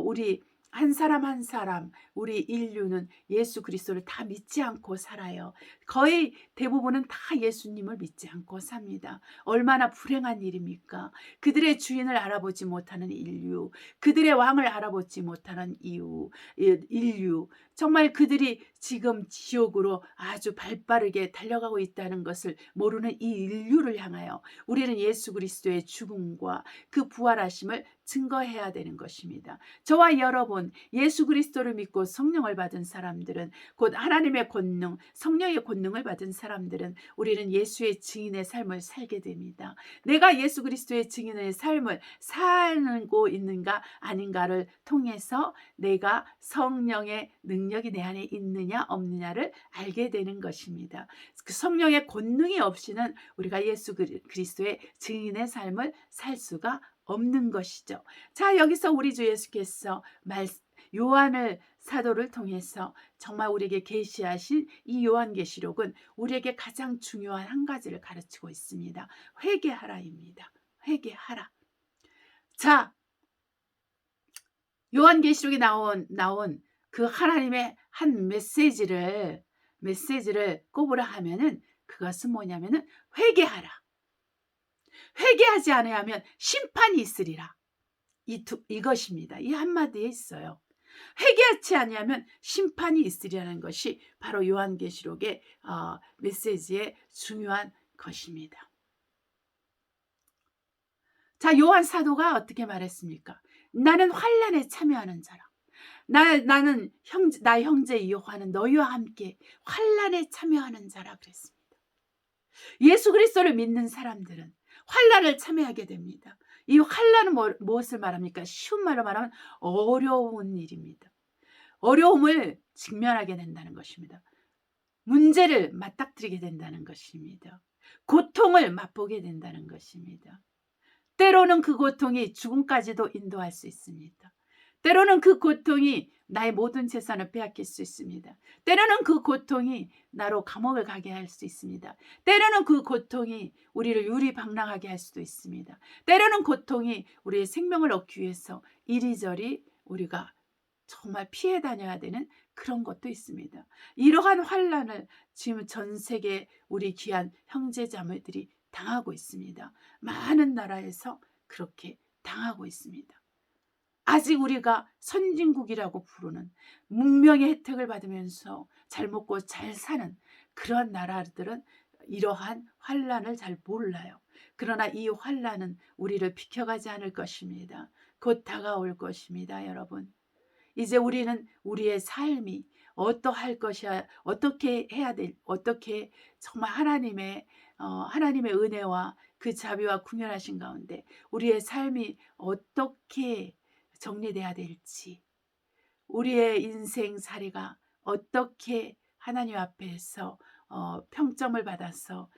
우리 한 사람 한 사람, 우리 인류는 예수 그리스도를 다 믿지 않고 살아요. 거의 대부분은 다 예수님을 믿지 않고 삽니다. 얼마나 불행한 일입니까? 그들의 주인을 알아보지 못하는 인류, 그들의 왕을 알아보지 못하는 인류, 정말 그들이 지금 지옥으로 아주 발빠르게 달려가고 있다는 것을 모르는 이 인류를 향하여 우리는 예수 그리스도의 죽음과 그 부활하심을 증거해야 되는 것입니다. 저와 여러분, 예수 그리스도를 믿고 성령을 받은 사람들은, 곧 하나님의 권능, 성령의 권능을 받은 사람들은 우리는 예수의 증인의 삶을 살게 됩니다. 내가 예수 그리스도의 증인의 삶을 살고 있는가 아닌가를 통해서 내가 성령의 능력이 내 안에 있느냐 없느냐를 알게 되는 것입니다. 그 성령의 권능이 없이는 우리가 예수 그리스도의 증인의 삶을 살 수가 없는 것이죠. 자, 여기서 우리 주 예수께서 요한을 사도를 통해서 정말 우리에게 계시하신 이 요한계시록은 우리에게 가장 중요한 한 가지를 가르치고 있습니다. 회개하라입니다. 회개하라. 자, 요한계시록에 나온 그 하나님의 한 메시지를 꼽으라 하면은 그것은 뭐냐면은 회개하라. 회개하지 않으면 심판이 있으리라. 이것입니다. 이 한마디에 있어요. 회개하지 아니하면 심판이 있으리라는 것이 바로 요한계시록의 메시지의 중요한 것입니다. 자, 요한 사도가 어떻게 말했습니까? 나는 환난에 참여하는 자라. 나는 나 형제 요한은 너희와 함께 환난에 참여하는 자라 그랬습니다. 예수 그리스도를 믿는 사람들은 환난을 참여하게 됩니다. 이 환난은 무엇을 말합니까? 쉬운 말로 말하면 어려운 일입니다. 어려움을 직면하게 된다는 것입니다. 문제를 맞닥뜨리게 된다는 것입니다. 고통을 맛보게 된다는 것입니다. 때로는 그 고통이 죽음까지도 인도할 수 있습니다. 때로는 그 고통이 나의 모든 재산을 빼앗길 수 있습니다. 때로는 그 고통이 나로 감옥을 가게 할 수 있습니다. 때로는 그 고통이 우리를 유리방랑하게 할 수도 있습니다. 때로는 고통이 우리의 생명을 얻기 위해서 이리저리 우리가 정말 피해 다녀야 되는 그런 것도 있습니다. 이러한 환난을 지금 전 세계 우리 귀한 형제자매들이 당하고 있습니다. 많은 나라에서 그렇게 당하고 있습니다. 아직 우리가 선진국이라고 부르는 문명의 혜택을 받으면서 잘 먹고 잘 사는 그런 나라들은 이러한 환난을 잘 몰라요. 그러나 이 환난은 우리를 비켜가지 않을 것입니다. 곧 다가올 것입니다, 여러분. 이제 우리는 우리의 삶이 어떠할 것이야, 어떻게 해야 될, 어떻게 정말 하나님의 은혜와 그 자비와 궁연하신 가운데 우리의 삶이 어떻게 정리돼야 될지, 우리의 인생살이가 어떻게 하나님 앞에서 평점을 받아서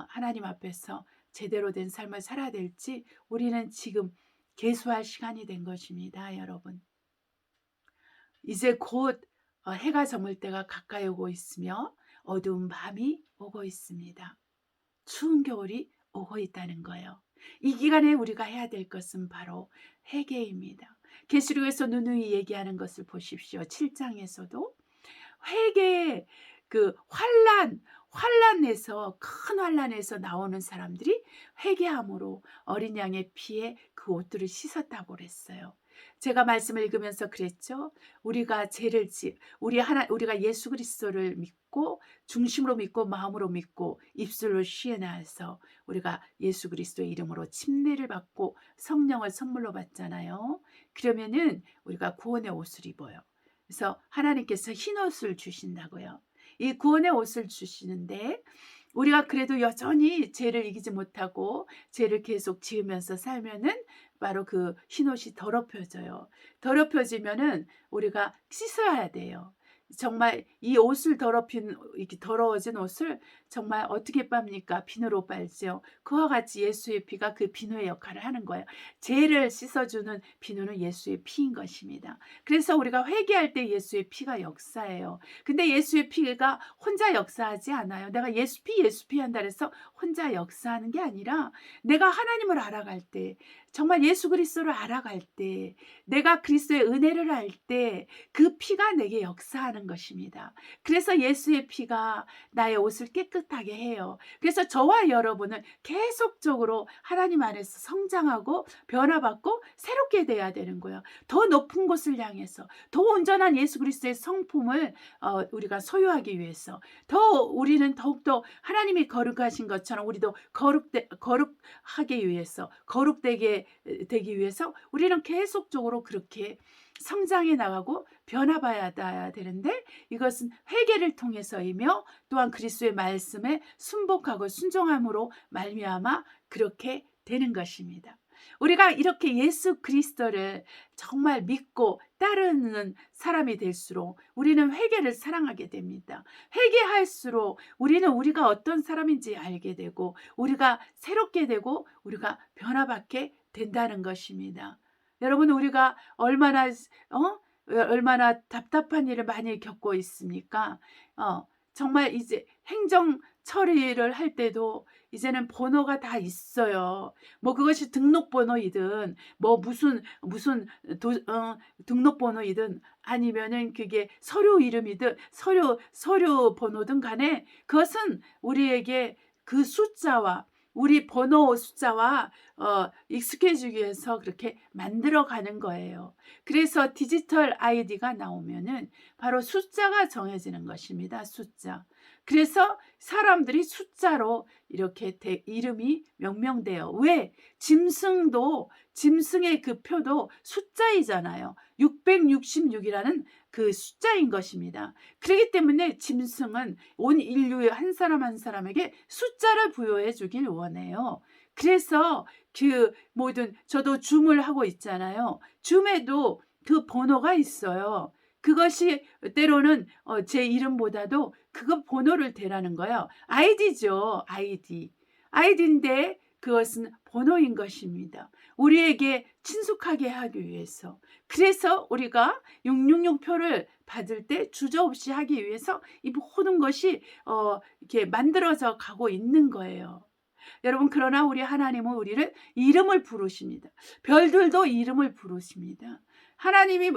하나님 앞에서 제대로 된 삶을 살아야 될지 우리는 지금 계수할 시간이 된 것입니다, 여러분. 이제 곧 해가 저물 때가 가까이 오고 있으며 어두운 밤이 오고 있습니다. 추운 겨울이 오고 있다는 거예요. 이 기간에 우리가 해야 될 것은 바로 회개입니다. 계시록에서 누누이 얘기하는 것을 보십시오. 7장에서도 회개, 그 환란에서, 큰 환란에서 나오는 사람들이 회개함으로 어린 양의 피에 그 옷들을 씻었다고 그랬어요. 제가 말씀을 읽으면서 그랬죠. 우리가 우리가 예수 그리스도를 믿고 중심으로 믿고 마음으로 믿고 입술로 시인해서 우리가 예수 그리스도의 이름으로 침례를 받고 성령을 선물로 받잖아요. 그러면은 우리가 구원의 옷을 입어요. 그래서 하나님께서 흰 옷을 주신다고요. 이 구원의 옷을 주시는데 우리가 그래도 여전히 죄를 이기지 못하고 죄를 계속 지으면서 살면은 바로 그 흰옷이 더럽혀져요. 더럽혀지면은 우리가 씻어야 돼요. 정말 이 옷을 이렇게 더러워진 옷을 정말 어떻게 빱니까? 비누로 빨죠. 그와 같이 예수의 피가 그 비누의 역할을 하는 거예요. 죄를 씻어주는 비누는 예수의 피인 것입니다. 그래서 우리가 회개할 때 예수의 피가 역사해요. 근데 예수의 피가 혼자 역사하지 않아요. 내가 예수 피 한다 해서 혼자 역사하는 게 아니라 내가 하나님을 알아갈 때, 정말 예수 그리스도를 알아갈 때, 내가 그리스도의 은혜를 알 때 그 피가 내게 역사하는 것입니다. 그래서 예수의 피가 나의 옷을 깨끗하게 해요. 그래서 저와 여러분은 계속적으로 하나님 안에서 성장하고 변화받고 새롭게 돼야 되는 거예요. 더 높은 곳을 향해서 더 온전한 예수 그리스도의 성품을 우리가 소유하기 위해서 우리는 더욱더 하나님이 거룩하신 것처럼 우리도 거룩하기 위해서 되기 위해서 우리는 계속적으로 그렇게 성장해 나가고 변화받아야 되는데 이것은 회개를 통해서이며 또한 그리스도의 말씀에 순복하고 순종함으로 말미암아 그렇게 되는 것입니다. 우리가 이렇게 예수 그리스도를 정말 믿고 따르는 사람이 될수록 우리는 회개를 사랑하게 됩니다. 회개할수록 우리는 우리가 어떤 사람인지 알게 되고 우리가 새롭게 되고 우리가 변화받게 된다는 것입니다. 여러분 우리가 얼마나 답답한 일을 많이 겪고 있습니까? 정말 이제 행정 처리를 할 때도 이제는 번호가 다 있어요. 뭐 그것이 등록번호이든 뭐 무슨 등록번호이든 아니면은 그게 서류 이름이든 서류 번호든 간에 그것은 우리에게 그 숫자와 우리 번호 숫자와 익숙해지기 위해서 그렇게 만들어가는 거예요. 그래서 디지털 아이디가 나오면은 바로 숫자가 정해지는 것입니다. 숫자. 그래서 사람들이 숫자로 이렇게 이름이 명명돼요. 왜? 짐승의 그 표도 숫자이잖아요. 666이라는 그 숫자인 것입니다. 그렇기 때문에 짐승은 온 인류의 한 사람 한 사람에게 숫자를 부여해 주길 원해요. 그래서 그 모든 저도 줌을 하고 있잖아요. 줌에도 그 번호가 있어요. 그것이 때로는 제 이름보다도 그거 번호를 대라는 거예요. 아이디죠. 아이디인데 그것은 번호인 것입니다. 우리에게 친숙하게 하기 위해서. 그래서 우리가 666표를 받을 때 주저없이 하기 위해서 이 모든 것이 이렇게 만들어져 가고 있는 거예요. 여러분, 그러나 우리 하나님은 우리를 이름을 부르십니다. 별들도 이름을 부르십니다. 하나님이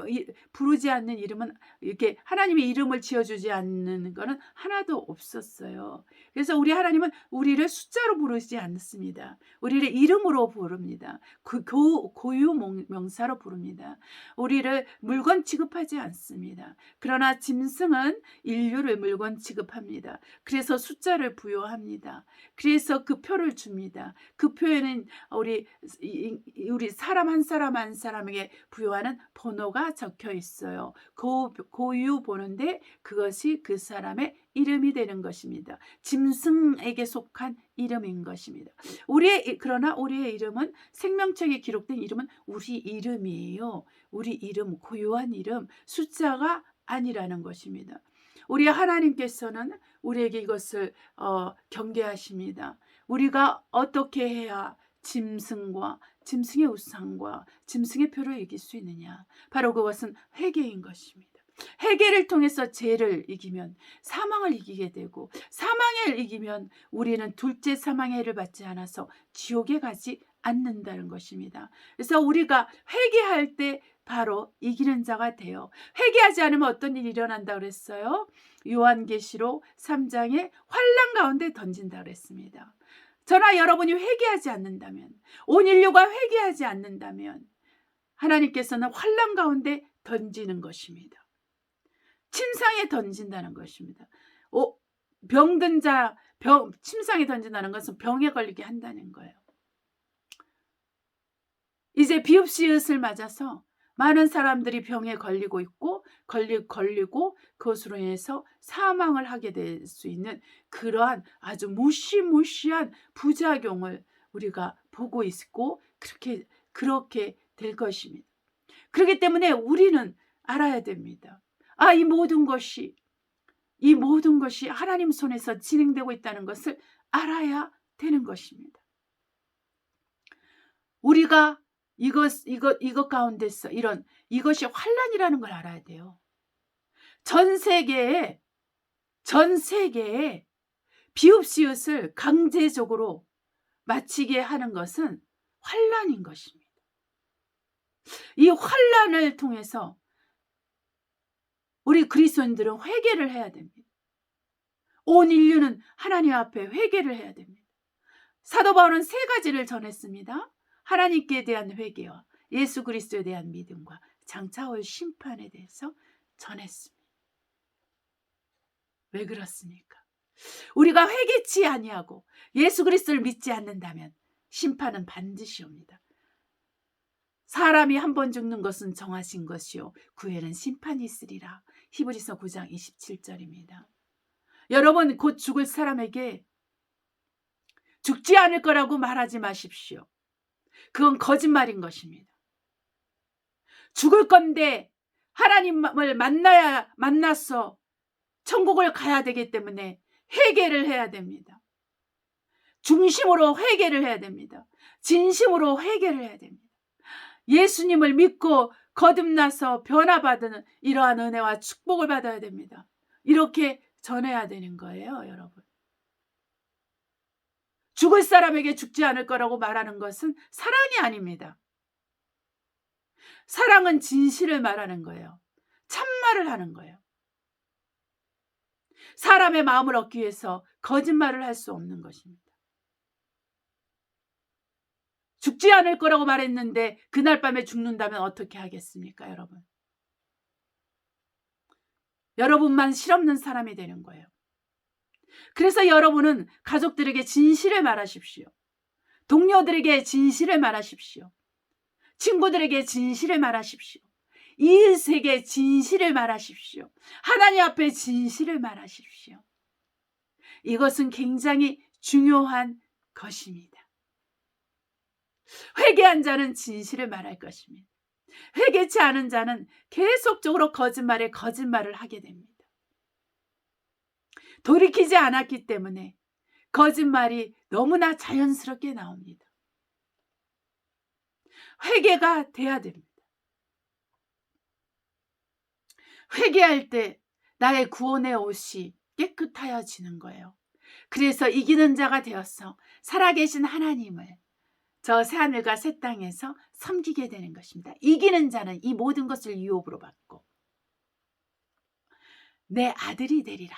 부르지 않는 이름은, 이렇게 하나님의 이름을 지어주지 않는 것은 하나도 없었어요. 그래서 우리 하나님은 우리를 숫자로 부르지 않습니다. 우리를 이름으로 부릅니다. 고유 명사로 부릅니다. 우리를 물건 취급하지 않습니다. 그러나 짐승은 인류를 물건 취급합니다. 그래서 숫자를 부여합니다. 그래서 그 표를 줍니다. 그 표에는 우리 사람 한 사람 한 사람에게 부여하는 번호가 적혀 있어요. 고유 번호인데 그것이 그 사람의 이름이 되는 것입니다. 짐승에게 속한 이름인 것입니다. 그러나 우리의 이름은, 생명책에 기록된 이름은 우리 이름이에요. 우리 이름, 고유한 이름, 숫자가 아니라는 것입니다. 우리 하나님께서는 우리에게 이것을 경계하십니다. 우리가 어떻게 해야 짐승의 우상과 짐승의 표를 이길 수 있느냐? 바로 그것은 회개인 것입니다. 회개를 통해서 죄를 이기면 사망을 이기게 되고, 사망을 이기면 우리는 둘째 사망의 해를 받지 않아서 지옥에 가지 않는다는 것입니다. 그래서 우리가 회개할 때 바로 이기는 자가 돼요. 회개하지 않으면 어떤 일이 일어난다고 그랬어요? 요한계시록 3장에 환난 가운데 던진다고 그랬습니다. 저나 여러분이 회개하지 않는다면, 온 인류가 회개하지 않는다면 하나님께서는 환난 가운데 던지는 것입니다. 침상에 던진다는 것입니다. 병든 자, 침상에 던진다는 것은 병에 걸리게 한다는 거예요. 이제 비읍시읒을 맞아서 많은 사람들이 병에 걸리고 있고 걸리고 그것으로 인해서 사망을 하게 될 수 있는 그러한 아주 무시무시한 부작용을 우리가 보고 있고 그렇게 될 것입니다. 그렇기 때문에 우리는 알아야 됩니다. 이 모든 것이 하나님 손에서 진행되고 있다는 것을 알아야 되는 것입니다. 우리가 이것 가운데서 이것이 환난이라는 걸 알아야 돼요. 전 세계에 비읍시읒을 강제적으로 마치게 하는 것은 환난인 것입니다. 이 환난을 통해서 우리 그리스도인들은 회개를 해야 됩니다. 온 인류는 하나님 앞에 회개를 해야 됩니다. 사도 바울은 3가지를 전했습니다. 하나님께 대한 회개와 예수 그리스도에 대한 믿음과 장차 올 심판에 대해서 전했습니다. 왜 그렇습니까? 우리가 회개치 아니하고 예수 그리스도를 믿지 않는다면 심판은 반드시 옵니다. 사람이 한 번 죽는 것은 정하신 것이요 그 후에는 심판이 있으리라. 히브리서 9장 27절입니다. 여러분, 곧 죽을 사람에게 죽지 않을 거라고 말하지 마십시오. 그건 거짓말인 것입니다. 죽을 건데 하나님을 만나서 천국을 가야 되기 때문에 회개를 해야 됩니다. 중심으로 회개를 해야 됩니다. 진심으로 회개를 해야 됩니다. 예수님을 믿고 거듭나서 변화받는 이러한 은혜와 축복을 받아야 됩니다. 이렇게 전해야 되는 거예요, 여러분. 죽을 사람에게 죽지 않을 거라고 말하는 것은 사랑이 아닙니다. 사랑은 진실을 말하는 거예요. 참말을 하는 거예요. 사람의 마음을 얻기 위해서 거짓말을 할 수 없는 것입니다. 죽지 않을 거라고 말했는데 그날 밤에 죽는다면 어떻게 하겠습니까, 여러분? 여러분만 실없는 사람이 되는 거예요. 그래서 여러분은 가족들에게 진실을 말하십시오. 동료들에게 진실을 말하십시오. 친구들에게 진실을 말하십시오. 이웃에게 진실을 말하십시오. 하나님 앞에 진실을 말하십시오. 이것은 굉장히 중요한 것입니다. 회개한 자는 진실을 말할 것입니다. 회개치 않은 자는 계속적으로 거짓말을 하게 됩니다. 돌이키지 않았기 때문에 거짓말이 너무나 자연스럽게 나옵니다. 회개가 돼야 됩니다. 회개할 때 나의 구원의 옷이 깨끗하여지는 거예요. 그래서 이기는 자가 되어서 살아계신 하나님을 저 새하늘과 새 땅에서 섬기게 되는 것입니다. 이기는 자는 이 모든 것을 유업으로 받고 내 아들이 되리라.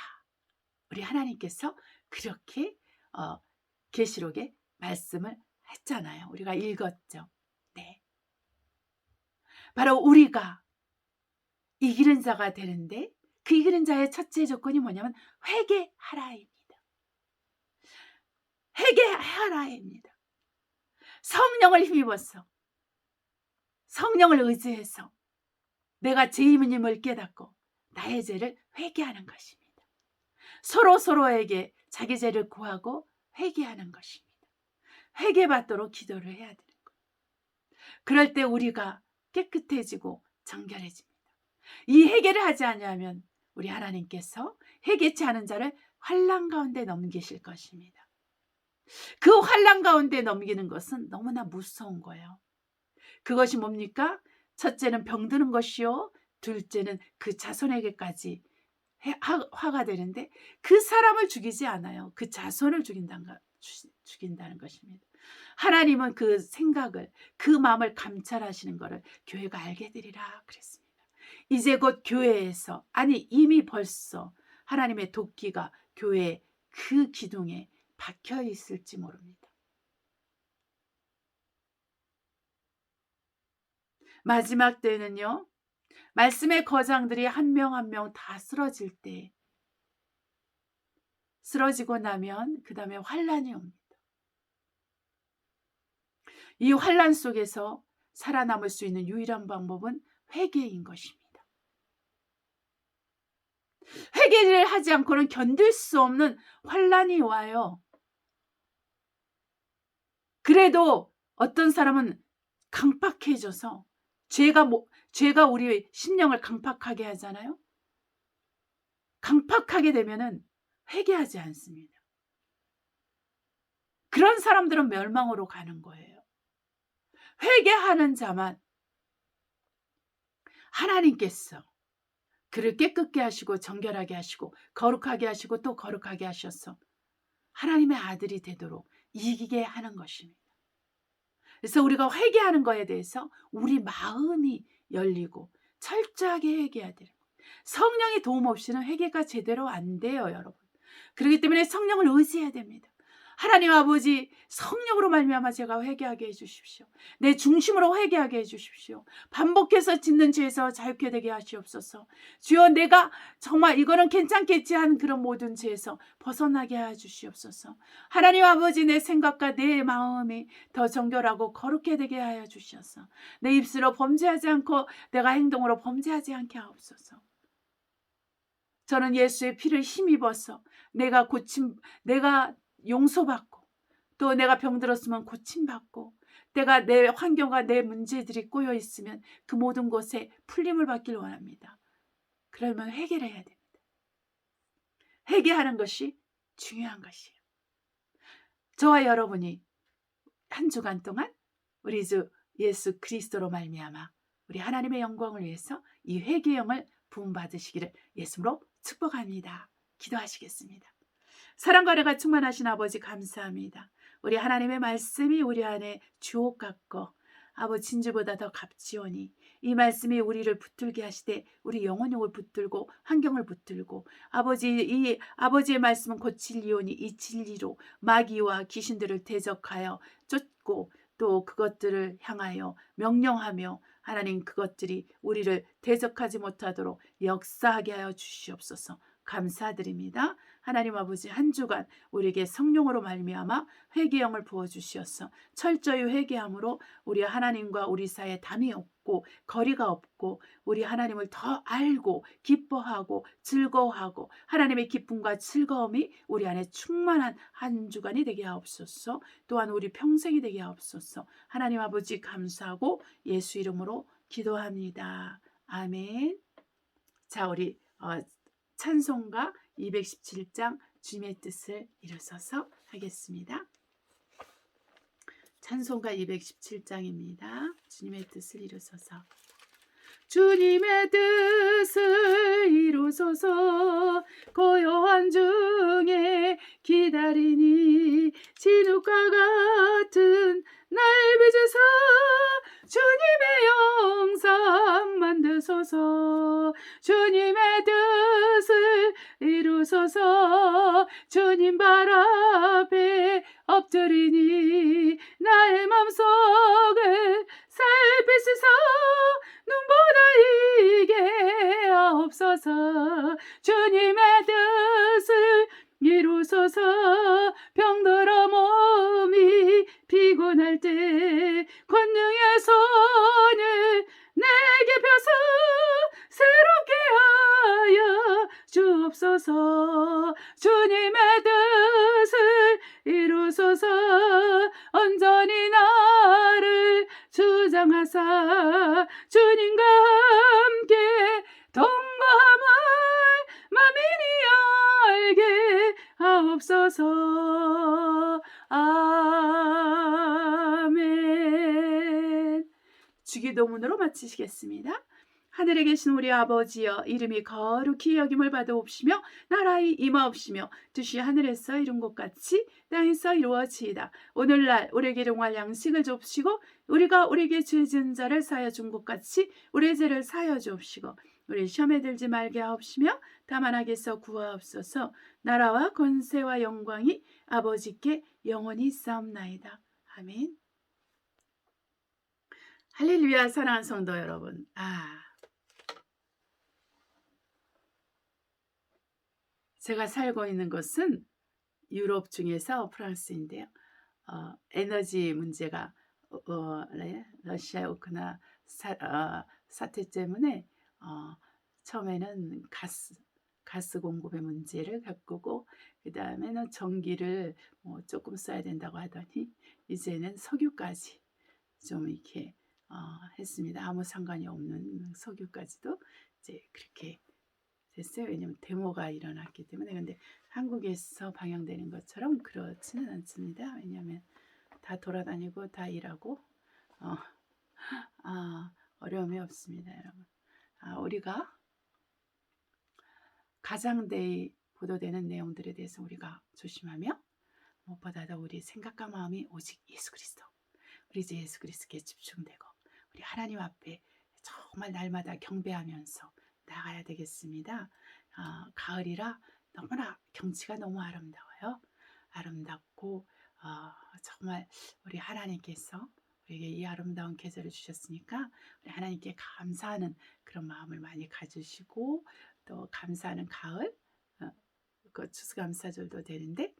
우리 하나님께서 그렇게 계시록에 말씀을 했잖아요. 우리가 읽었죠. 네. 바로 우리가 이기는 자가 되는데 그 이기는 자의 첫째 조건이 뭐냐면 회개하라입니다. 회개하라입니다. 성령을 힘입어서 성령을 의지해서 내가 죄인임을 깨닫고 나의 죄를 회개하는 것입니다. 서로에게 자기 죄를 구하고 회개하는 것입니다. 회개받도록 기도를 해야 되는 거예요. 그럴 때 우리가 깨끗해지고 정결해집니다. 이 회개를 하지 않으면 우리 하나님께서 회개치 않은 자를 환난 가운데 넘기실 것입니다. 그 환난 가운데 넘기는 것은 너무나 무서운 거예요. 그것이 뭡니까? 첫째는 병드는 것이요, 둘째는 그 자손에게까지 화가 되는데 그 사람을 죽이지 않아요. 그 자손을 죽인다는 것입니다. 하나님은 그 생각을, 그 마음을 감찰하시는 것을 교회가 알게 되리라 그랬습니다. 이제 곧 교회에서, 아니 이미 벌써 하나님의 도끼가 교회의 그 기둥에 박혀 있을지 모릅니다. 마지막 때는요, 말씀의 거장들이 한 명 한 명 다 쓰러질 때, 쓰러지고 나면 그 다음에 환란이 옵니다. 이 환란 속에서 살아남을 수 있는 유일한 방법은 회개인 것입니다. 회개를 하지 않고는 견딜 수 없는 환란이 와요. 그래도 어떤 사람은 강팍해져서 죄가 우리 심령을 강팍하게 하잖아요. 강팍하게 되면은 회개하지 않습니다. 그런 사람들은 멸망으로 가는 거예요. 회개하는 자만 하나님께서 그를 깨끗게 하시고 정결하게 하시고 거룩하게 하시고 또 거룩하게 하셔서 하나님의 아들이 되도록 이기게 하는 것입니다. 그래서 우리가 회개하는 거에 대해서 우리 마음이 열리고 철저하게 회개해야 되는 거예요. 성령의 도움 없이는 회개가 제대로 안 돼요, 여러분. 그렇기 때문에 성령을 의지해야 됩니다. 하나님 아버지, 성령으로 말미암아 제가 회개하게 해주십시오. 내 중심으로 회개하게 해주십시오. 반복해서 짓는 죄에서 자유케 되게 하시옵소서. 주여, 내가 정말 이거는 괜찮겠지 하는 그런 모든 죄에서 벗어나게 해주시옵소서. 하나님 아버지, 내 생각과 내 마음이 더 정결하고 거룩게 되게 하여 주셔서 내 입술로 범죄하지 않고 내가 행동으로 범죄하지 않게 하옵소서. 저는 예수의 피를 힘입어서 내가 용서받고 또 내가 병들었으면 고침받고 내가 내 환경과 내 문제들이 꼬여 있으면 그 모든 것에 풀림을 받기를 원합니다. 그러면 회개를 해야 됩니다. 회개하는 것이 중요한 것이에요. 저와 여러분이 한 주간 동안 우리 주 예수 그리스도로 말미암아 우리 하나님의 영광을 위해서 이 회개형을 부음받으시기를 예수로 축복합니다. 기도하시겠습니다. 사랑과 은혜가 충만하신 아버지 감사합니다. 우리 하나님의 말씀이 우리 안에 주옥 같고 아버지 진주보다 더 값지오니 이 말씀이 우리를 붙들게 하시되 우리 영혼을 붙들고 환경을 붙들고 이 아버지의 말씀은 곧 진리오니 이 진리로 마귀와 귀신들을 대적하여 쫓고 또 그것들을 향하여 명령하며 하나님 그것들이 우리를 대적하지 못하도록 역사하게 하여 주시옵소서. 감사드립니다. 하나님 아버지 한 주간 우리에게 성령으로 말미암아 회개형을 부어주시옵소서. 철저히 회개함으로 우리 하나님과 우리 사이에 담이 없고 거리가 없고 우리 하나님을 더 알고 기뻐하고 즐거워하고 하나님의 기쁨과 즐거움이 우리 안에 충만한 한 주간이 되게 하옵소서. 또한 우리 평생이 되게 하옵소서. 하나님 아버지 감사하고 예수 이름으로 기도합니다. 아멘. 자, 우리 찬송가 217장 주님의 뜻을 이루소서 하겠습니다. 찬송가 217장입니다. 주님의 뜻을 이루소서. 주님의 뜻을 이루소서. 고요한 중에 기다리니 진흙과 같은 날 빚으사 주님의 영상 만드소서. 주님의 뜻을 이루소서. 주님 발 앞에 엎드리니 나의 맘속을 살피시사 눈보다 이게 하옵소서. 주님의 뜻을 이루소서. 병들어 몸이 피곤할 때 권능의 손을 내게 펴서 새롭게 하여 주옵소서. 주님의 뜻을 이루소서. 온전히 나를 주장하사 주님과 함께 동거함을 만민이 알게 하옵소서. 아멘. 주기도문으로 마치시겠습니다. 하늘에 계신 우리 아버지여, 이름이 거룩히 여김을 받아옵시며 나라의 임하옵시며 뜻이 하늘에서 이룬 것 같이 땅에서 이루어지이다. 오늘날 우리에게 일용할 양식을 줍시고 우리가 우리에게 죄 지은 자를 사하여 준 것 같이 우리의 죄를 사하여 주옵시고 우리 시험에 들지 말게 하옵시며 다만 악에서 구하옵소서. 나라와 권세와 영광이 아버지께 영원히 있사옵나이다. 아멘. 할렐루야. 사랑하는 성도 여러분, 제가 살고 있는 곳은 유럽 중에서 프랑스인데요. 에너지 문제가 러시아 우크라이나 사태 때문에 처음에는 가스 공급의 문제를 겪고 그 다음에는 전기를 조금 써야 된다고 하더니 이제는 석유까지 좀 이렇게 했습니다. 아무 상관이 없는 석유까지도 이제 그렇게 됐어요. 왜냐면 데모가 일어났기 때문에. 근데 한국에서 방영되는 것처럼 그렇지는 않습니다. 왜냐하면 다 돌아다니고 다 일하고 어려움이 없습니다, 여러분. 우리가 가장되이 보도되는 내용들에 대해서 우리가 조심하며 무엇보다도 우리 생각과 마음이 오직 예수 그리스도, 우리 주 예수 그리스도께 집중되고 우리 하나님 앞에 정말 날마다 경배하면서 나가야 되겠습니다. 가을이라 너무나 경치가 너무 아름다워요. 아름답고 정말 우리 하나님께서 우리에게 이 아름다운 계절을 주셨으니까 우리 하나님께 감사하는 그런 마음을 많이 가지시고 또 감사하는 가을, 그 추수감사절도 되는데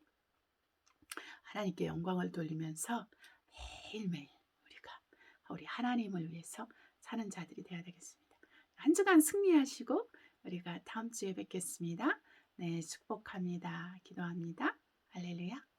하나님께 영광을 돌리면서 매일매일 우리가 우리 하나님을 위해서 사는 자들이 되어야 되겠습니다. 한 주간 승리하시고 우리가 다음 주에 뵙겠습니다. 네, 축복합니다. 기도합니다. 할렐루야.